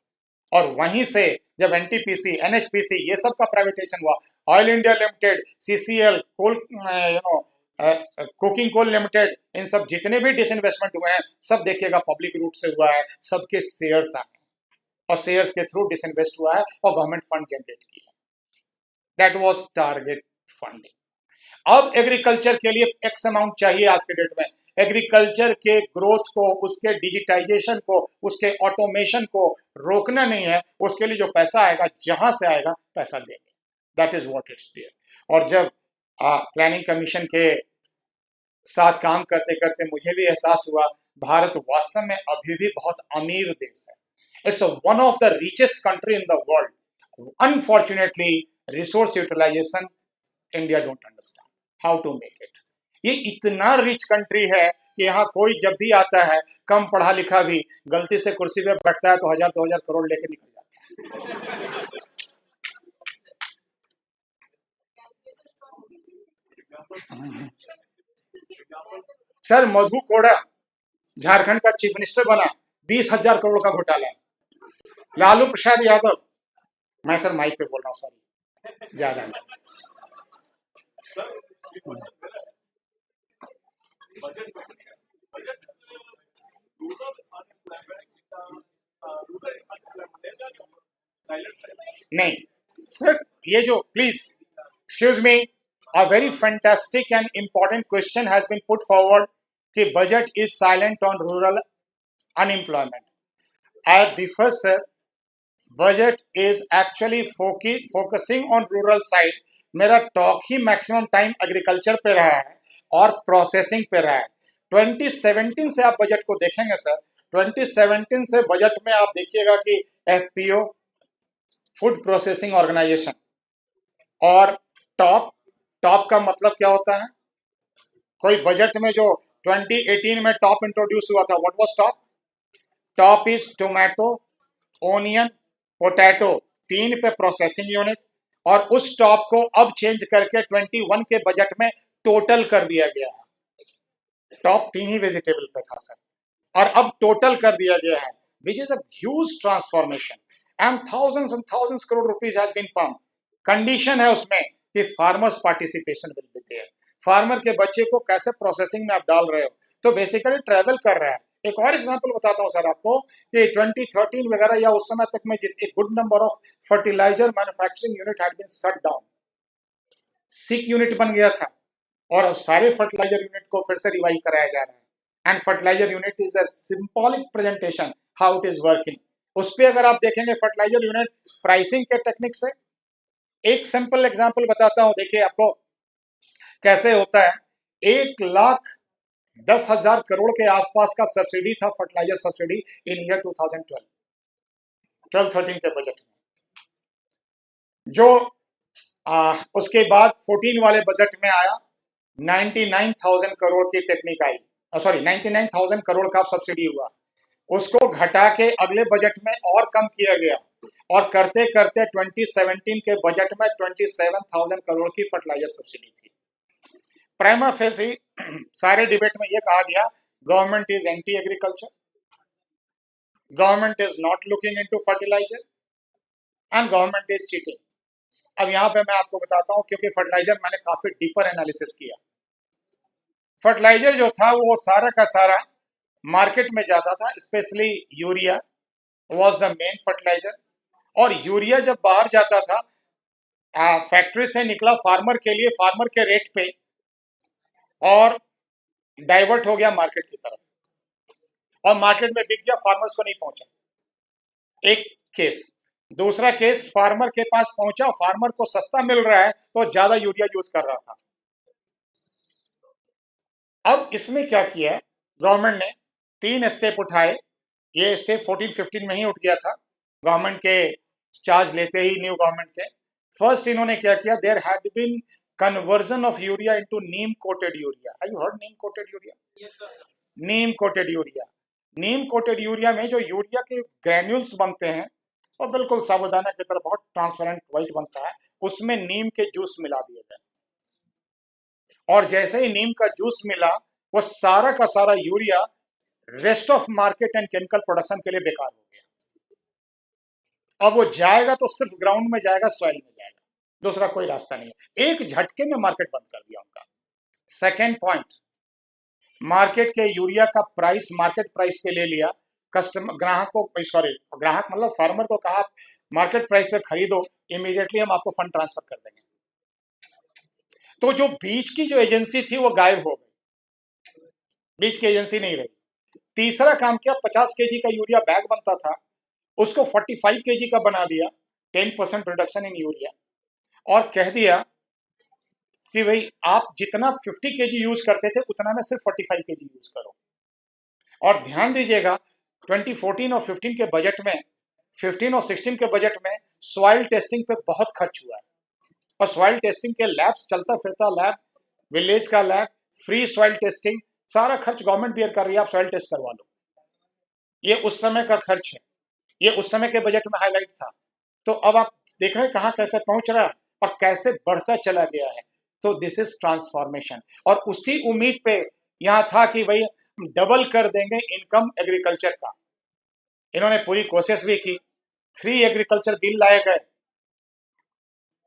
और वहीं से जब एनटीपीसी, एनएचपीसी ये सब का प्राइवेटाइजेशन हुआ, ऑयल इंडिया लिमिटेड, सीसीएल, कोल, कोकिंग कोल लिमिटेड, इन सब जितने भी डिसइन्वेस्टमेंट हुए हैं सब देखिएगा पब्लिक रूट से हुआ है, सबके शेयर्स आए और शेयर्स के थ्रू डिसइन्वेस्ट हुआ है और गवर्नमेंट फंड जनरेट किया। That was target funding. अब एग्रीकल्चर के लिए एक्स अमाउंट चाहिए आज के डेट में। एग्रीकल्चर के ग्रोथ को, उसके डिजिटाइजेशन को, उसके ऑटोमेशन को रोकना नहीं है। उसके लिए जो पैसा आएगा, जहां से आएगा पैसा देंगे। That is what it's there. और जब प्लानिंग कमीशन के साथ काम करते करते मुझे भी एहसास हुआ भारत वास्तव में अभी भी बहुत अमीर देश है। It's one of the richest country in the world. Unfortunately resource utilisation India don't understand how to make it. ये इतना रिच कंट्री है कि यहाँ कोई जब भी आता है, कम पढ़ा लिखा भी, गलती से कुर्सी पे बैठता है तो 1000-2000 करोड़ लेके निकल जाता है। सर मधु कोड़ा झारखंड का चीफ मिनिस्टर बना, 20,000 करोड़ का घोटाला है। लालू प्रसाद यादव, मैं सर माइक पे बोल रहा हूँ, सॉरी, ज्यादा नहीं। नहीं सर, ये जो please excuse me, a very fantastic and important question has been put forward कि budget is silent on rural unemployment. I differ sir, budget is actually focusing on rural side. मेरा talk ही maximum time agriculture पे रहा है और processing पे रहा है। 2017 से आप बजट को देखेंगे सर, 2017 से बजट में आप देखिएगा कि एफपीओ, फूड प्रोसेसिंग ऑर्गेनाइजेशन, और टॉप, टॉप का मतलब क्या होता है? कोई बजट में जो 2018 में टॉप इंट्रोड्यूस हुआ था, what was top? Top is tomato, onion, potato, तीन पे प्रोसेसिंग यूनिट। और उस टॉप को अब चेंज करके 21 के बजट में टोटल कर दिया गया है। टॉप तीन ही वेजिटेबल पे था सर, और अब टोटल कर दिया गया है, which is a huge transformation and thousands crore rupees has been pump. Condition है उसमें कि farmers participation will be there. Farmer के बच्चे को कैसे प्रोसेसिंग में आप डाल रहे हो, तो बेसिकली ट्रेवल कर रहा है। एक और एग्जांपल बताता हूं सर आपको कि 2013 वगैरह या उस समय तक में एक good number of fertiliser manufacturing unit had been shut down, sick unit बन गया था, और अब सारे फर्टिलाइजर यूनिट को फिर से रिवाइव कराया जा रहा है। And fertiliser unit is a symbolic presentation how it is working. उस पर अगर आप देखेंगे फर्टिलाइजर यूनिट प्राइसिंग के टेक्निक से, एक सिंपल एग्जांपल बताता हूं, देखिए आपको कैसे होता है। 1,10,000 करोड़ के आसपास का सब्सिडी था, फर्टिलाइजर सब्सिडी, इन ईयर 2012, 12-13 के बजट में। जो उसके बाद 14 वाले बजट में आया, 99,000 करोड़ की टेक्निक आई, सॉरी 99,000 करोड़ का सब्सिडी हुआ। उसको घटा के अगले बजट में और कम किया गया, और करते करते 2017 के बजट में 27,000 करोड़ की फर्टिलाइजर सब्सिडी थी। प्राइमा फेसी सारे डिबेट में यह कहा गया government is anti agriculture, government is not looking into fertiliser, and government is cheating. अब यहां पे मैं आपको बताता हूं, क्योंकि फर्टिलाइजर मैंने काफी डीपर एनालिसिस किया। फर्टिलाइजर जो था वो सारा का सारा मार्केट में जाता था, specially urea was the main fertiliser. और यूरिया जब बाहर जाता था, फैक्ट्री से निकला फार्मर के लिए, फार्मर के रेट पे, और डाइवर्ट हो गया मार्केट की तरफ, और मार्केट में बिक गया, फार्मर्स को नहीं पहुंचा। एक केस। दूसरा केस, फार्मर के पास पहुंचा, फार्मर को सस्ता मिल रहा है तो ज्यादा यूरिया यूज कर रहा था। अब इसमें क्या किया गवर्नमेंट ने, 3 स्टेप उठाए। ये स्टेप 14-15 में ही उठ गया था गवर्नमेंट के चार्ज लेते ही, न्यू गवर्नमेंट के। फर्स्ट इन्होंने क्या किया, there had been conversion of urea into neem coated urea. Have you heard neem coated urea? Neem coated urea. Neem coated urea में जो यूरिया के ग्रैन्यूल्स बनते हैं और बिल्कुल साबूदाना की तरह बहुत ट्रांसपेरेंट व्हाइट बनता है, उसमें नीम के जूस मिला दिए गए और जैसे ही नीम का जूस मिला, वो सारा का सारा urea rest of market and chemical production के लिए बेकार हो गया। अब वो जाएगा तो सिर्फ ग्राउंड में जाएगा, सॉइल में जाएगा, दूसरा कोई रास्ता नहीं है। एक झटके में मार्केट बंद कर दिया उनका। सेकेंड पॉइंट, मार्केट के यूरिया का प्राइस मार्केट प्राइस पे ले लिया। कस्टमर ग्राहक को, सॉरी ग्राहक मतलब फार्मर को कहा मार्केट प्राइस पे खरीदो, इमीडिएटली हम आपको फंड ट्रांसफर कर देंगे। तो जो बीच की जो एजेंसी थी वो गायब हो गई, बीच की एजेंसी नहीं रही। तीसरा काम किया, 50 kg का यूरिया बैग बनता था, उसको 45 kg का बना दिया, 10% रिडक्शन इन यूरिया, और कह दिया कि भाई आप जितना 50 kg यूज करते थे उतना में सिर्फ 45 kg यूज करो। और ध्यान दीजिएगा, 2014 और 15 के बजट में, 15 और 16 के बजट में सॉइल टेस्टिंग पे बहुत खर्च हुआ है। और सॉइल टेस्टिंग के लैब्स, चलता फिरता लैब, विलेज का लैब, फ्री सॉइल टेस्टिंग, सारा खर्च गवर्नमेंट बियर कर रही है, आप सॉइल टेस्ट करवा लो। ये उस समय का खर्च है, ये उस समय के बजट में हाईलाइट था। तो अब आप देख रहे हैं कहाँ कैसे पहुंच रहा है और कैसे बढ़ता चला गया है। तो दिस इज ट्रांसफॉर्मेशन। और उसी उम्मीद पे यहाँ था कि भाई डबल कर देंगे इनकम एग्रीकल्चर का। इन्होंने पूरी कोशिश भी की, 3 एग्रीकल्चर बिल लाए गए,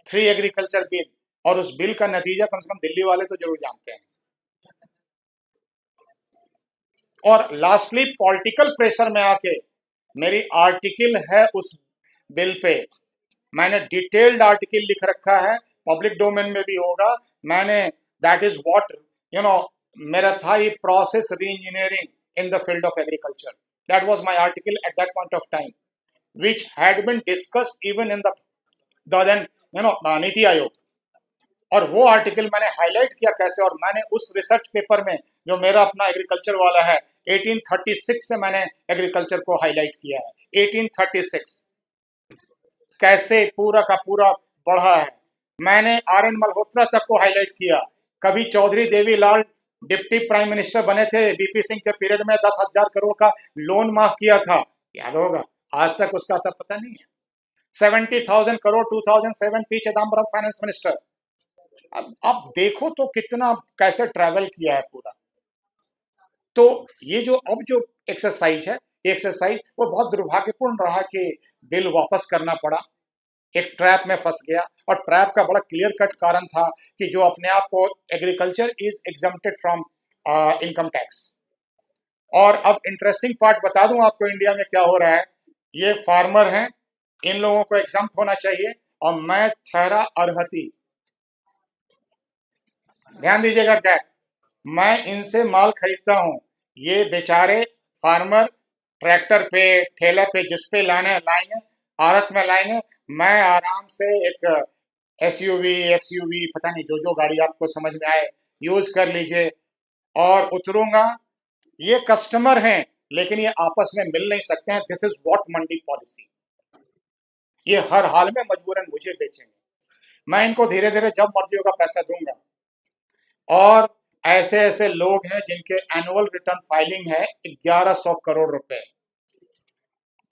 3 एग्रीकल्चर बिल, और उस बिल का नतीजा कम से कम दिल्ली वाले तो जरूर जानते हैं। और लास्टली पॉलिटिकल प्रेशर में आके मेरी आर्टिकल है उस बिल पे, मैंने डिटेल्ड आर्टिकल लिख रखा है, पब्लिक डोमेन में भी होगा। मैंने, that is what you know, मेरा था ये प्रोसेस री engineering in the field of agriculture, that was my article at that point of time, which had been discussed even in the then NITI Aayog. और वो आर्टिकल मैंने हाईलाइट किया कैसे, और मैंने उस रिसर्च पेपर में, जो मेरा अपना एग्रीकल्चर वाला है, 1836 से मैंने एग्रीकल्चर को हाईलाइट किया है। 1836 कैसे पूरा का पूरा बढ़ा है। मैंने आर एन मल्होत्रा तक को हाईलाइट किया। कभी Chaudhary Devilal deputy prime minister बने थे बीपी सिंह के पीरियड में, 10,000 करोड़ का लोन माफ किया था, याद होगा। आज तक उसका तो पता नहीं है। 70,000 crore 2007 P Chidambaram finance minister. अब देखो तो कितना कैसे ट्रैवल किया है पूरा। तो ये जो अब जो एक्सरसाइज है, ये एक्सरसाइज वो बहुत दुर्भाग्यपूर्ण रहा कि बिल वापस करना पड़ा, एक ट्रैप में फंस गया। और ट्रैप का बड़ा क्लियर कट कारण था कि जो अपने आप को agriculture is exempted from income tax. और अब इंटरेस्टिंग पार्ट बता दूं आपको, इंडिया में क्या हो रहा है। ये फार्मर हैं, इन लोगों को एग्जम्प्ट होना चाहिए, और मैं ठहरा अरहती, ध्यान दीजिएगा क्या, मैं इनसे माल खरीदता हूं। ये बेचारे फार्मर ट्रैक्टर पे, ठेला पे, जिस पे लाने लाएंगे, आड़त में लाएंगे, मैं आराम से एक एसयूवी, एक्सयूवी, पता नहीं जो जो गाड़ी आपको समझ में आए यूज कर लीजिए, और उतरूंगा। ये कस्टमर हैं, लेकिन ये आपस में मिल नहीं सकते हैं। This is what Mandi policy. ये हर हाल में मजबूरन मुझे बेचेंगे, मैं इनको धीरे धीरे जब मर्जी होगा पैसा दूंगा। और ऐसे ऐसे लोग हैं जिनके एनुअल रिटर्न फाइलिंग है 1100 करोड़ रुपए,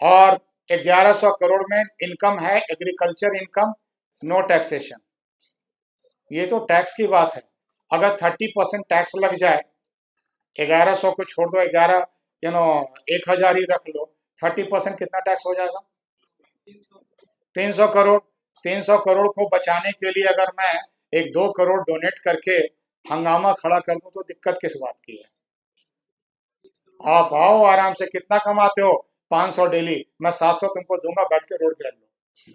और 1100 करोड़ में इनकम है एग्रीकल्चर इनकम, नो टैक्सेशन। ये तो टैक्स की बात है। अगर 30% टैक्स लग जाए, 1100 को छोड़ दो, 11 यू नो 1,000 ही रख लो, 30% कितना टैक्स हो जाएगा? 300 करोड़। 300 करोड़ को बचाने के लिए अगर मैं 1-2 करोड़ डोनेट करके हंगामा खड़ा कर दूं तो दिक्कत किस बात की है? आप आओ आराम से, कितना कमाते हो? 500 डेली, मैं 700 तुमको दूंगा, बैठ के रोड पे लो।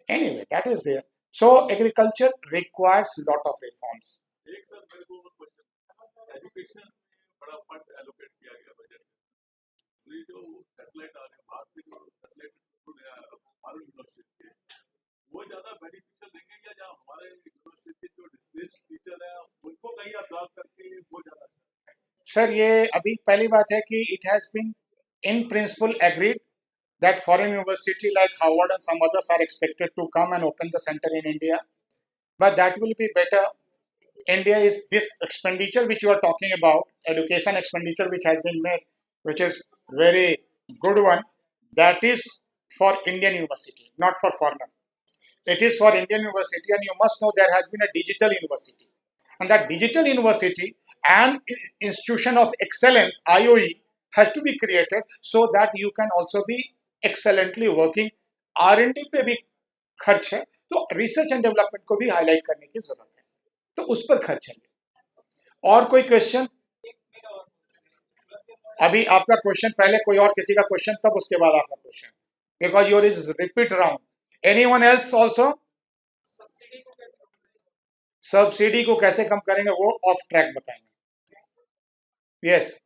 Anyway that is there. So agriculture requires lot of reforms. Sir ये अभी पहली बात है कि it has been in principle agreed that foreign university like Harvard and some others are expected to come and open the center in India, but that will be better India is this expenditure which you are talking about, education expenditure which has been made, which is very good one. That is for Indian university, not for foreigner. It is for Indian university, and you must know there has been a digital university, and that digital university and institution of excellence (IOE) has to be created so that you can also be excellently working. R&D पे भी खर्च है, तो research and development को भी highlight करने की जरूरत है, तो उस पर खर्च है. और कोई क्वेश्चन? अभी आपका क्वेश्चन पहले कोई और किसी का क्वेश्चन, तब उसके बाद आपका question, because your is repeat round. Anyone else also? Subsidy को कैसे कम करेंगे वो ऑफ ट्रैक बताएंगे. यस.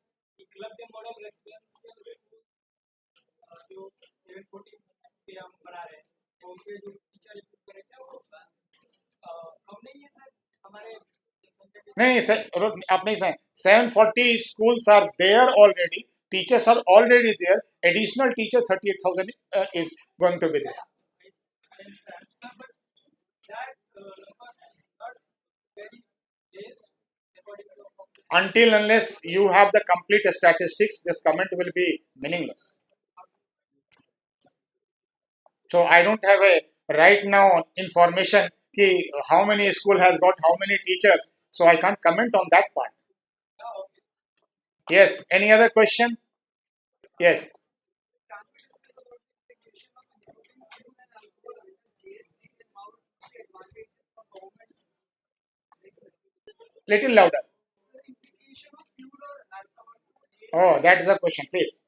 नहीं सर, आप नहीं sir, 740 schools are there already, teachers are already there, additional teacher 38,000 is going to be there. Until unless you have the complete statistics, this comment will be meaningless. So I don't have a right now information ki how many school has got how many teachers, so I can't comment on that part. Yes, any other question? Yes. Little louder. Oh, that is the question, please.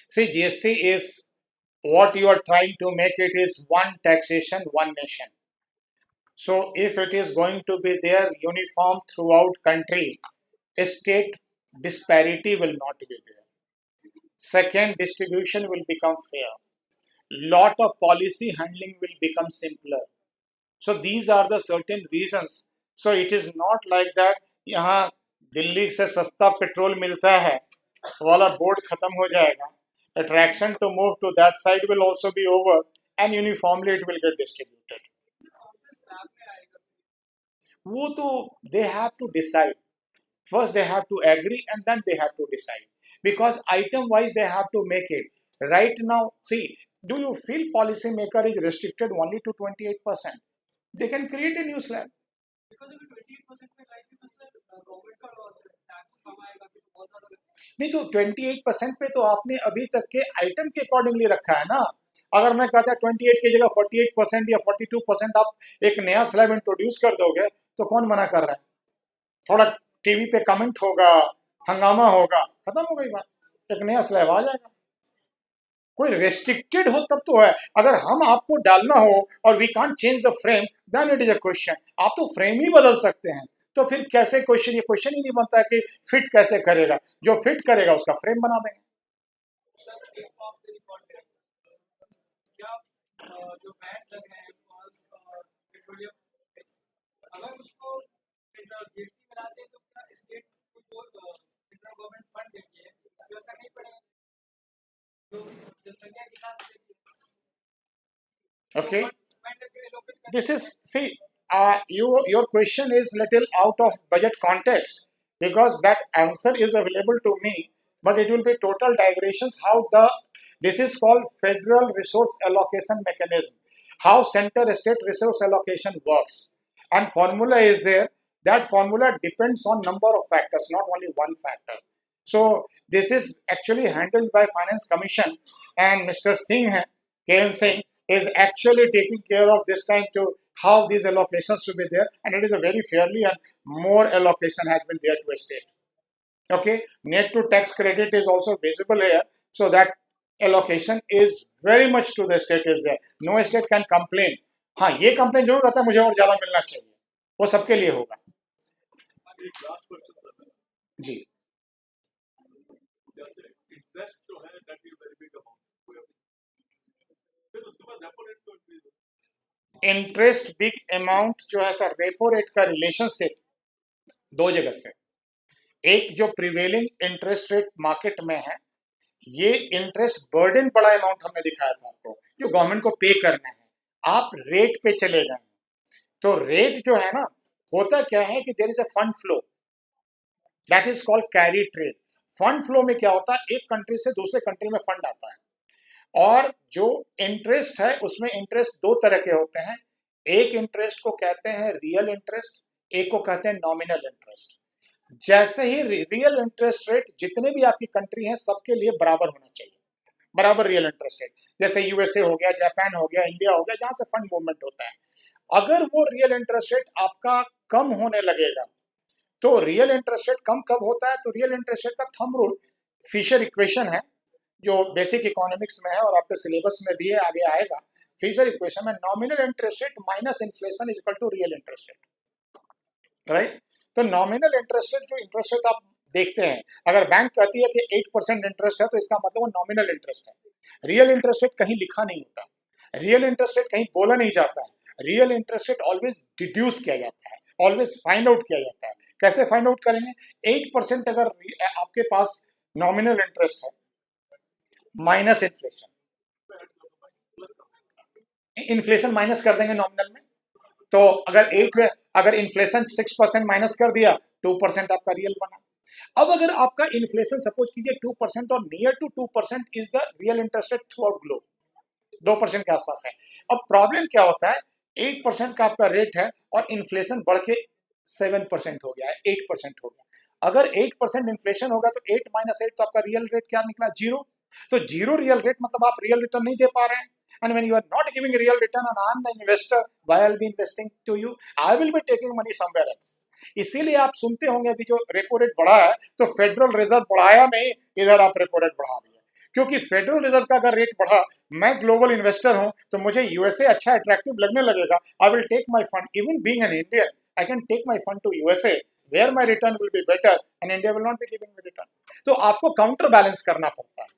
See, GST is what you are trying to make it is one taxation, one nation. So if it is going to be there uniform throughout country, state disparity will not be there. Second, distribution will become fair. Lot of policy handling will become simpler. So these are the certain reasons. So it is not like that यहाँ दिल्ली से सस्ता petrol मिलता है वाला board खत्म हो जाएगा. Attraction to move to that side will also be over, and uniformly it will get distributed. वो तो they have to decide. First they have to agree and then they have to decide. Because item wise they have to make it. Right now, see, do you feel policymaker is restricted only to 28%? They can create a new slab. नहीं तो 28% पे तो आपने अभी तक के item के accordingly रखा है ना. अगर मैं कहता 28 की जगह 48% या 42% आप एक नया स्लैब इंट्रोड्यूस कर दोगे तो कौन मना कर रहा है? थोड़ा टीवी पे कमेंट होगा, हंगामा होगा, खत्म हो गई बात, एक नया स्लैब आ जाएगा. कोई रेस्ट्रिक्टेड हो तब तो है. अगर हम आपको डालना हो और we can't change the frame, then it is a question. आप तो फ्रेम ही बदल सकते हैं, तो फिर कैसे क्वेश्चन? ये क्वेश्चन ही नहीं बनता है कि फिट कैसे करेगा. जो फिट करेगा उसका फ्रेम बना देंगे. Okay. This is, see, your question is little out of budget context, because that answer is available to me, but it will be total digressions how the this is called federal resource allocation mechanism, how center state resource allocation works, and formula is there. That formula depends on number of factors, not only one factor. So this is actually handled by Finance Commission, and Mr. Singh, KN Singh, is actually taking care of this time to how these allocations should be there, and it is a very fairly and more allocation has been there to a state. Okay, net to tax credit is also visible here, so that allocation is very much to the state is there. No state can complain. हाँ, ये complain जरूर रहता है मुझे और ज्यादा मिलना चाहिए, वो सबके लिए होगा. जी. इंटरेस्ट बिग अमाउंट जो है सर, रेपो रेट का रिलेशनशिप दो जगह से. एक जो प्रिवेलिंग इंटरेस्ट रेट मार्केट में है, ये इंटरेस्ट बर्डन बड़ा अमाउंट हमने दिखाया था आपको, जो गवर्नमेंट को पे करना है. आप रेट पे चले गए, तो रेट जो है ना, होता क्या है कि there is a fund flow, that is called carry trade. Fund flow में क्या होता है, एक कंट्री से दूसरे कंट्री में फंड आता है, और जो इंटरेस्ट है उसमें इंटरेस्ट दो तरह के होते हैं। एक इंटरेस्ट को कहते हैं रियल इंटरेस्ट, एक को कहते हैं नॉमिनल इंटरेस्ट। जैसे ही रियल इंटरेस्ट रेट जितने भी आपकी कंट्री हैं सबके लिए बराबर होना चाहिए, बराबर रियल इंटरेस्ट रेट। जैसे यूएसए हो गया, जापान हो गया, इंडिया हो गया, जहां से फंड मूवमेंट होता है। अगर वो रियल इंटरेस्ट रेट आपका कम होने लगेगा, तो रियल इंटरेस्ट रेट कम कब होता है, तो रियल इंटरेस्ट रेट का थंब रूल फिशर इक्वेशन है, जो बेसिक इकोनॉमिक्स में है और आपके सिलेबस में भी है, आगे आएगा। फिशर इक्वेशन में nominal interest rate minus inflation is equal to real interest rate, right. तो नॉमिनल इंटरेस्ट रेट, जो इंटरेस्ट रेट आप देखते हैं, अगर बैंक कहती है कि 8% इंटरेस्ट है, तो इसका मतलब वो नॉमिनल इंटरेस्ट है। रियल इंटरेस्ट रेट कहीं लिखा नहीं होता, रियल इंटरेस्ट रेट कहीं बोला नहीं जाता है। Real interest rate always deduce किया जाता है, ऑलवेज फाइंड आउट किया जाता है। कैसे फाइंड आउट करेंगे, 8% अगर आपके पास नॉमिनल इंटरेस्ट है माइनस इन्फ्लेशन, इन्फ्लेशन माइनस कर देंगे नॉमिनल में, तो अगर 8 में अगर इन्फ्लेशन 6% माइनस कर दिया, 2% आपका रियल बना। अब अगर आपका इन्फ्लेशन सपोज कीजिए 2% और near to 2% is the real interest rate throughout globe, 2% के आसपास है। अब प्रॉब्लम क्या होता है, 8% का आपका रेट है और इन्फ्लेशन बढ़ के 7% हो गया है, 8% हो गया। अगर 8% इन्फ्लेशन होगा तो 8 माइनस 8, तो आपका रियल रेट क्या निकला, जीरो। तो जीरो रियल रेट मतलब आप रियल रिटर्न नहीं दे पा रहे हैं। And when you are not giving real return and I'm the investor, why I'll be investing to you? I will be taking money somewhere else. इसीलिए आप सुनते होंगे अभी जो रेपो रेट बढ़ा है, तो फेडरल रिजर्व बढ़ाया नहीं, इधर आप रेपो रेट बढ़ा दिए। क्योंकि फेडरल रिजर्व का अगर रेट बढ़ा, मैं ग्लोबल इन्वेस्टर हूं, तो मुझे यूएसए अच्छा अट्रैक्टिव लगने लगेगा। I will take my fund, even being an Indian I can take my fund to USA where my return will be better and India will not be giving me return. तो आपको counter balance करना पड़ता है।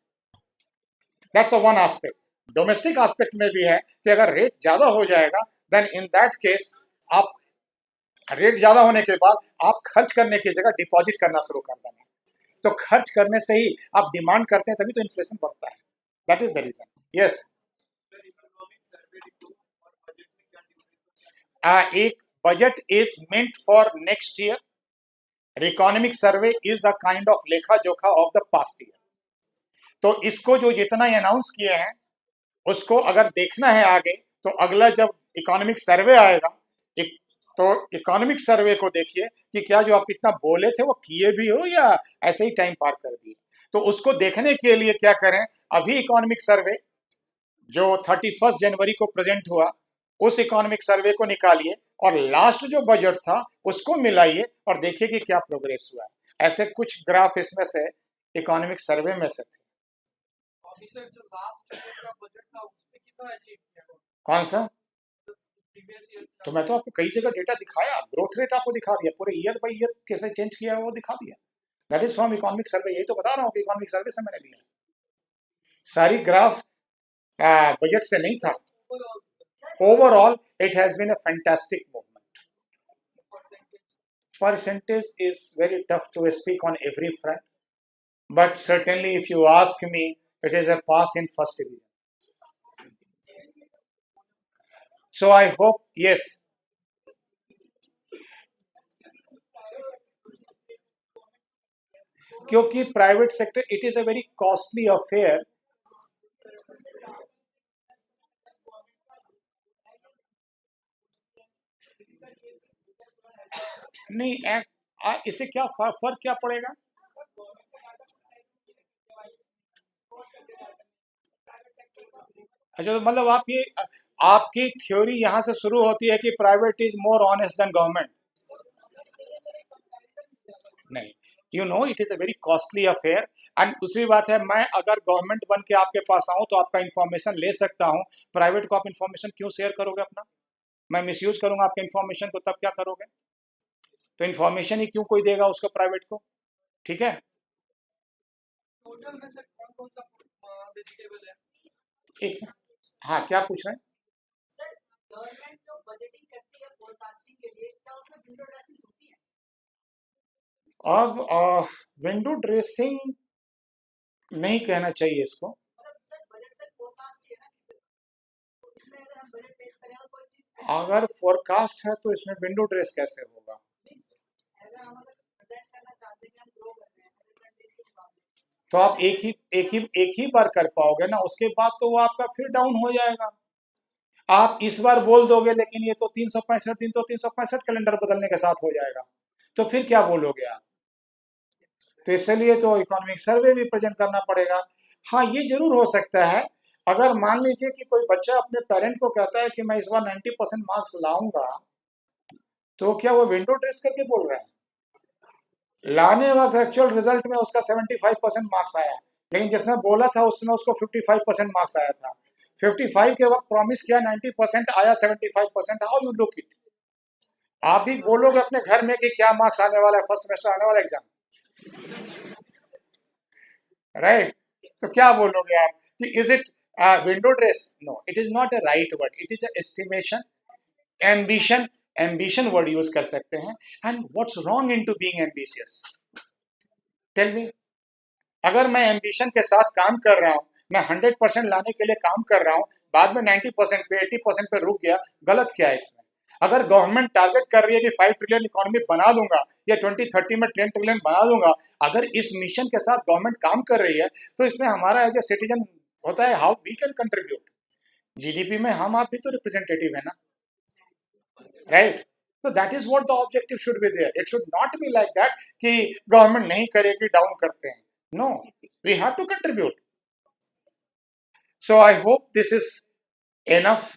That's a one aspect. Domestic aspect में भी है कि अगर रेट ज्यादा हो जाएगा, देन इन दैट केस आप रेट ज्यादा होने के बाद आप खर्च करने की जगह डिपॉजिट करना शुरू कर देना। तो खर्च करने से ही आप डिमांड करते हैं, तभी तो इन्फ्लेशन बढ़ता है। That is the reason. Yes, एक budget is meant for next year, economic survey is a kind of लेखा जोखा ऑफ द पास्ट ईयर। तो इसको जो जितना अनाउंस किए हैं उसको अगर देखना है आगे, तो अगला जब इकोनॉमिक सर्वे आएगा, एक तो इकोनॉमिक सर्वे को देखिए कि क्या जो आप इतना बोले थे वो किए भी हो या ऐसे ही टाइम पार कर दिए। तो उसको देखने के लिए क्या करें, अभी इकोनॉमिक सर्वे जो 31 जनवरी को प्रेजेंट हुआ, उस इकोनॉमिक सर्वे को निकालिए और लास्ट जो बजट था उसको मिलाइए और देखिए कि क्या प्रोग्रेस हुआ है। ऐसे कुछ ग्राफ इसमें से इकोनॉमिक सर्वे में से थे। कौन सा, तो मैं तो आपको कई जगह डेटा दिखाया, ग्रोथ रेट आपको दिखा दिया, पूरे ईयर बाई ईयर कैसे चेंज किया है वो दिखा दिया। That is from economic survey, यही तो बता रहा हूँ कि इकोनॉमिक सर्वे से मैंने लिया। सारी ग्राफ बजट से नहीं था। Overall it has been a fantastic movement. Percentage is very tough to speak on every front, but certainly if you ask me, it is a pass in first division. So I hope, yes, क्योंकि private sector it is a very costly affair. नहीं इससे क्या फर्क क्या पड़ेगा। अच्छा, तो मतलब आप ये आपकी थ्योरी यहाँ से शुरू होती है कि private is more honest than government. नहीं, you know it is a very costly affair. And दूसरी बात है, मैं अगर गवर्नमेंट बन के आपके पास आऊं तो आपका इन्फॉर्मेशन ले सकता हूं, प्राइवेट को आप इन्फॉर्मेशन क्यों शेयर करोगे अपना। मैं मिसयूज करूंगा आपके इन्फॉर्मेशन को, तब क्या करोगे। तो इन्फॉर्मेशन ही क्यों कोई देगा उसको प्राइवेट को, ठीक है। एक, हाँ क्या पूछ रहे हैं। अब विंडो ड्रेसिंग नहीं कहना चाहिए इसको। अगर फोरकास्ट है तो इसमें विंडो ड्रेस कैसे होगा? तो आप एक ही बार कर पाओगे ना, उसके बाद तो वो आपका फिर डाउन हो जाएगा। आप इस बार बोल दोगे, लेकिन ये तो 365 दिन तो 365 कैलेंडर बदलने के साथ हो जाएगा, तो फिर क्या बोलोगे आप? तो इसलिए तो इकोनॉमिक सर्वे भी प्रेजेंट करना पड़ेगा। हाँ, ये जरूर हो सकता है, अगर मान लीजिए कि कोई बच्चा अपने पेरेंट को कहता है कि मैं इस बार 90% मार्क्स लाऊंगा, तो क्या वो विंडो ड्रेस करके बोल रहा है? लाने वक्त एक्चुअल रिजल्ट में उसका 75% मार्क्स आया, लेकिन जिसने बोला था उसने उसको 55% मार्क्स आया था। 55 के वक्त प्रॉमिस किया 90% आया, 75%। How you look it? आप भी बोलोगे अपने घर में कि क्या मार्क्स आने वाला है, फर्स्ट सेमेस्टर आने वाला एग्जाम, राइट? तो क्या बोलोगे आप कि is it window dress? No, it is not a right word, it is estimation, ambition. Ambition word use कर सकते हैं। And what's wrong in to being ambitious? Tell me. अगर मैं एम्बिशन के साथ काम कर रहा हूं, मैं 100% लाने के लिए काम कर रहा हूं, बाद में 90% पे 80% पे रुक गया, गलत क्या है इसमें? अगर गवर्नमेंट टारगेट कर रही है कि 5 ट्रिलियन इकोनॉमी बना दूंगा या 2030 में 10 ट्रिलियन बना दूंगा, अगर इस मिशन के साथ गवर्नमेंट काम कर रही है, तो इसमें हमारा एज ए सिटीजन होता है how we can contribute. GDP में हम आप भी तो रिप्रेजेंटेटिव है ना, राइट? तो that is what the objective should be there. It should not be like that कि गवर्नमेंट नहीं करेगी, डाउन करते हैं। No, we have to contribute. So I hope this is enough,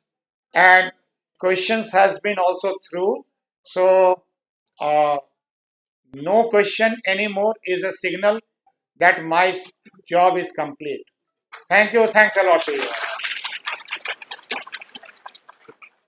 and questions has been also through. So uh, no question anymore is a signal that my job is complete. Thank you. Thanks a lot to you.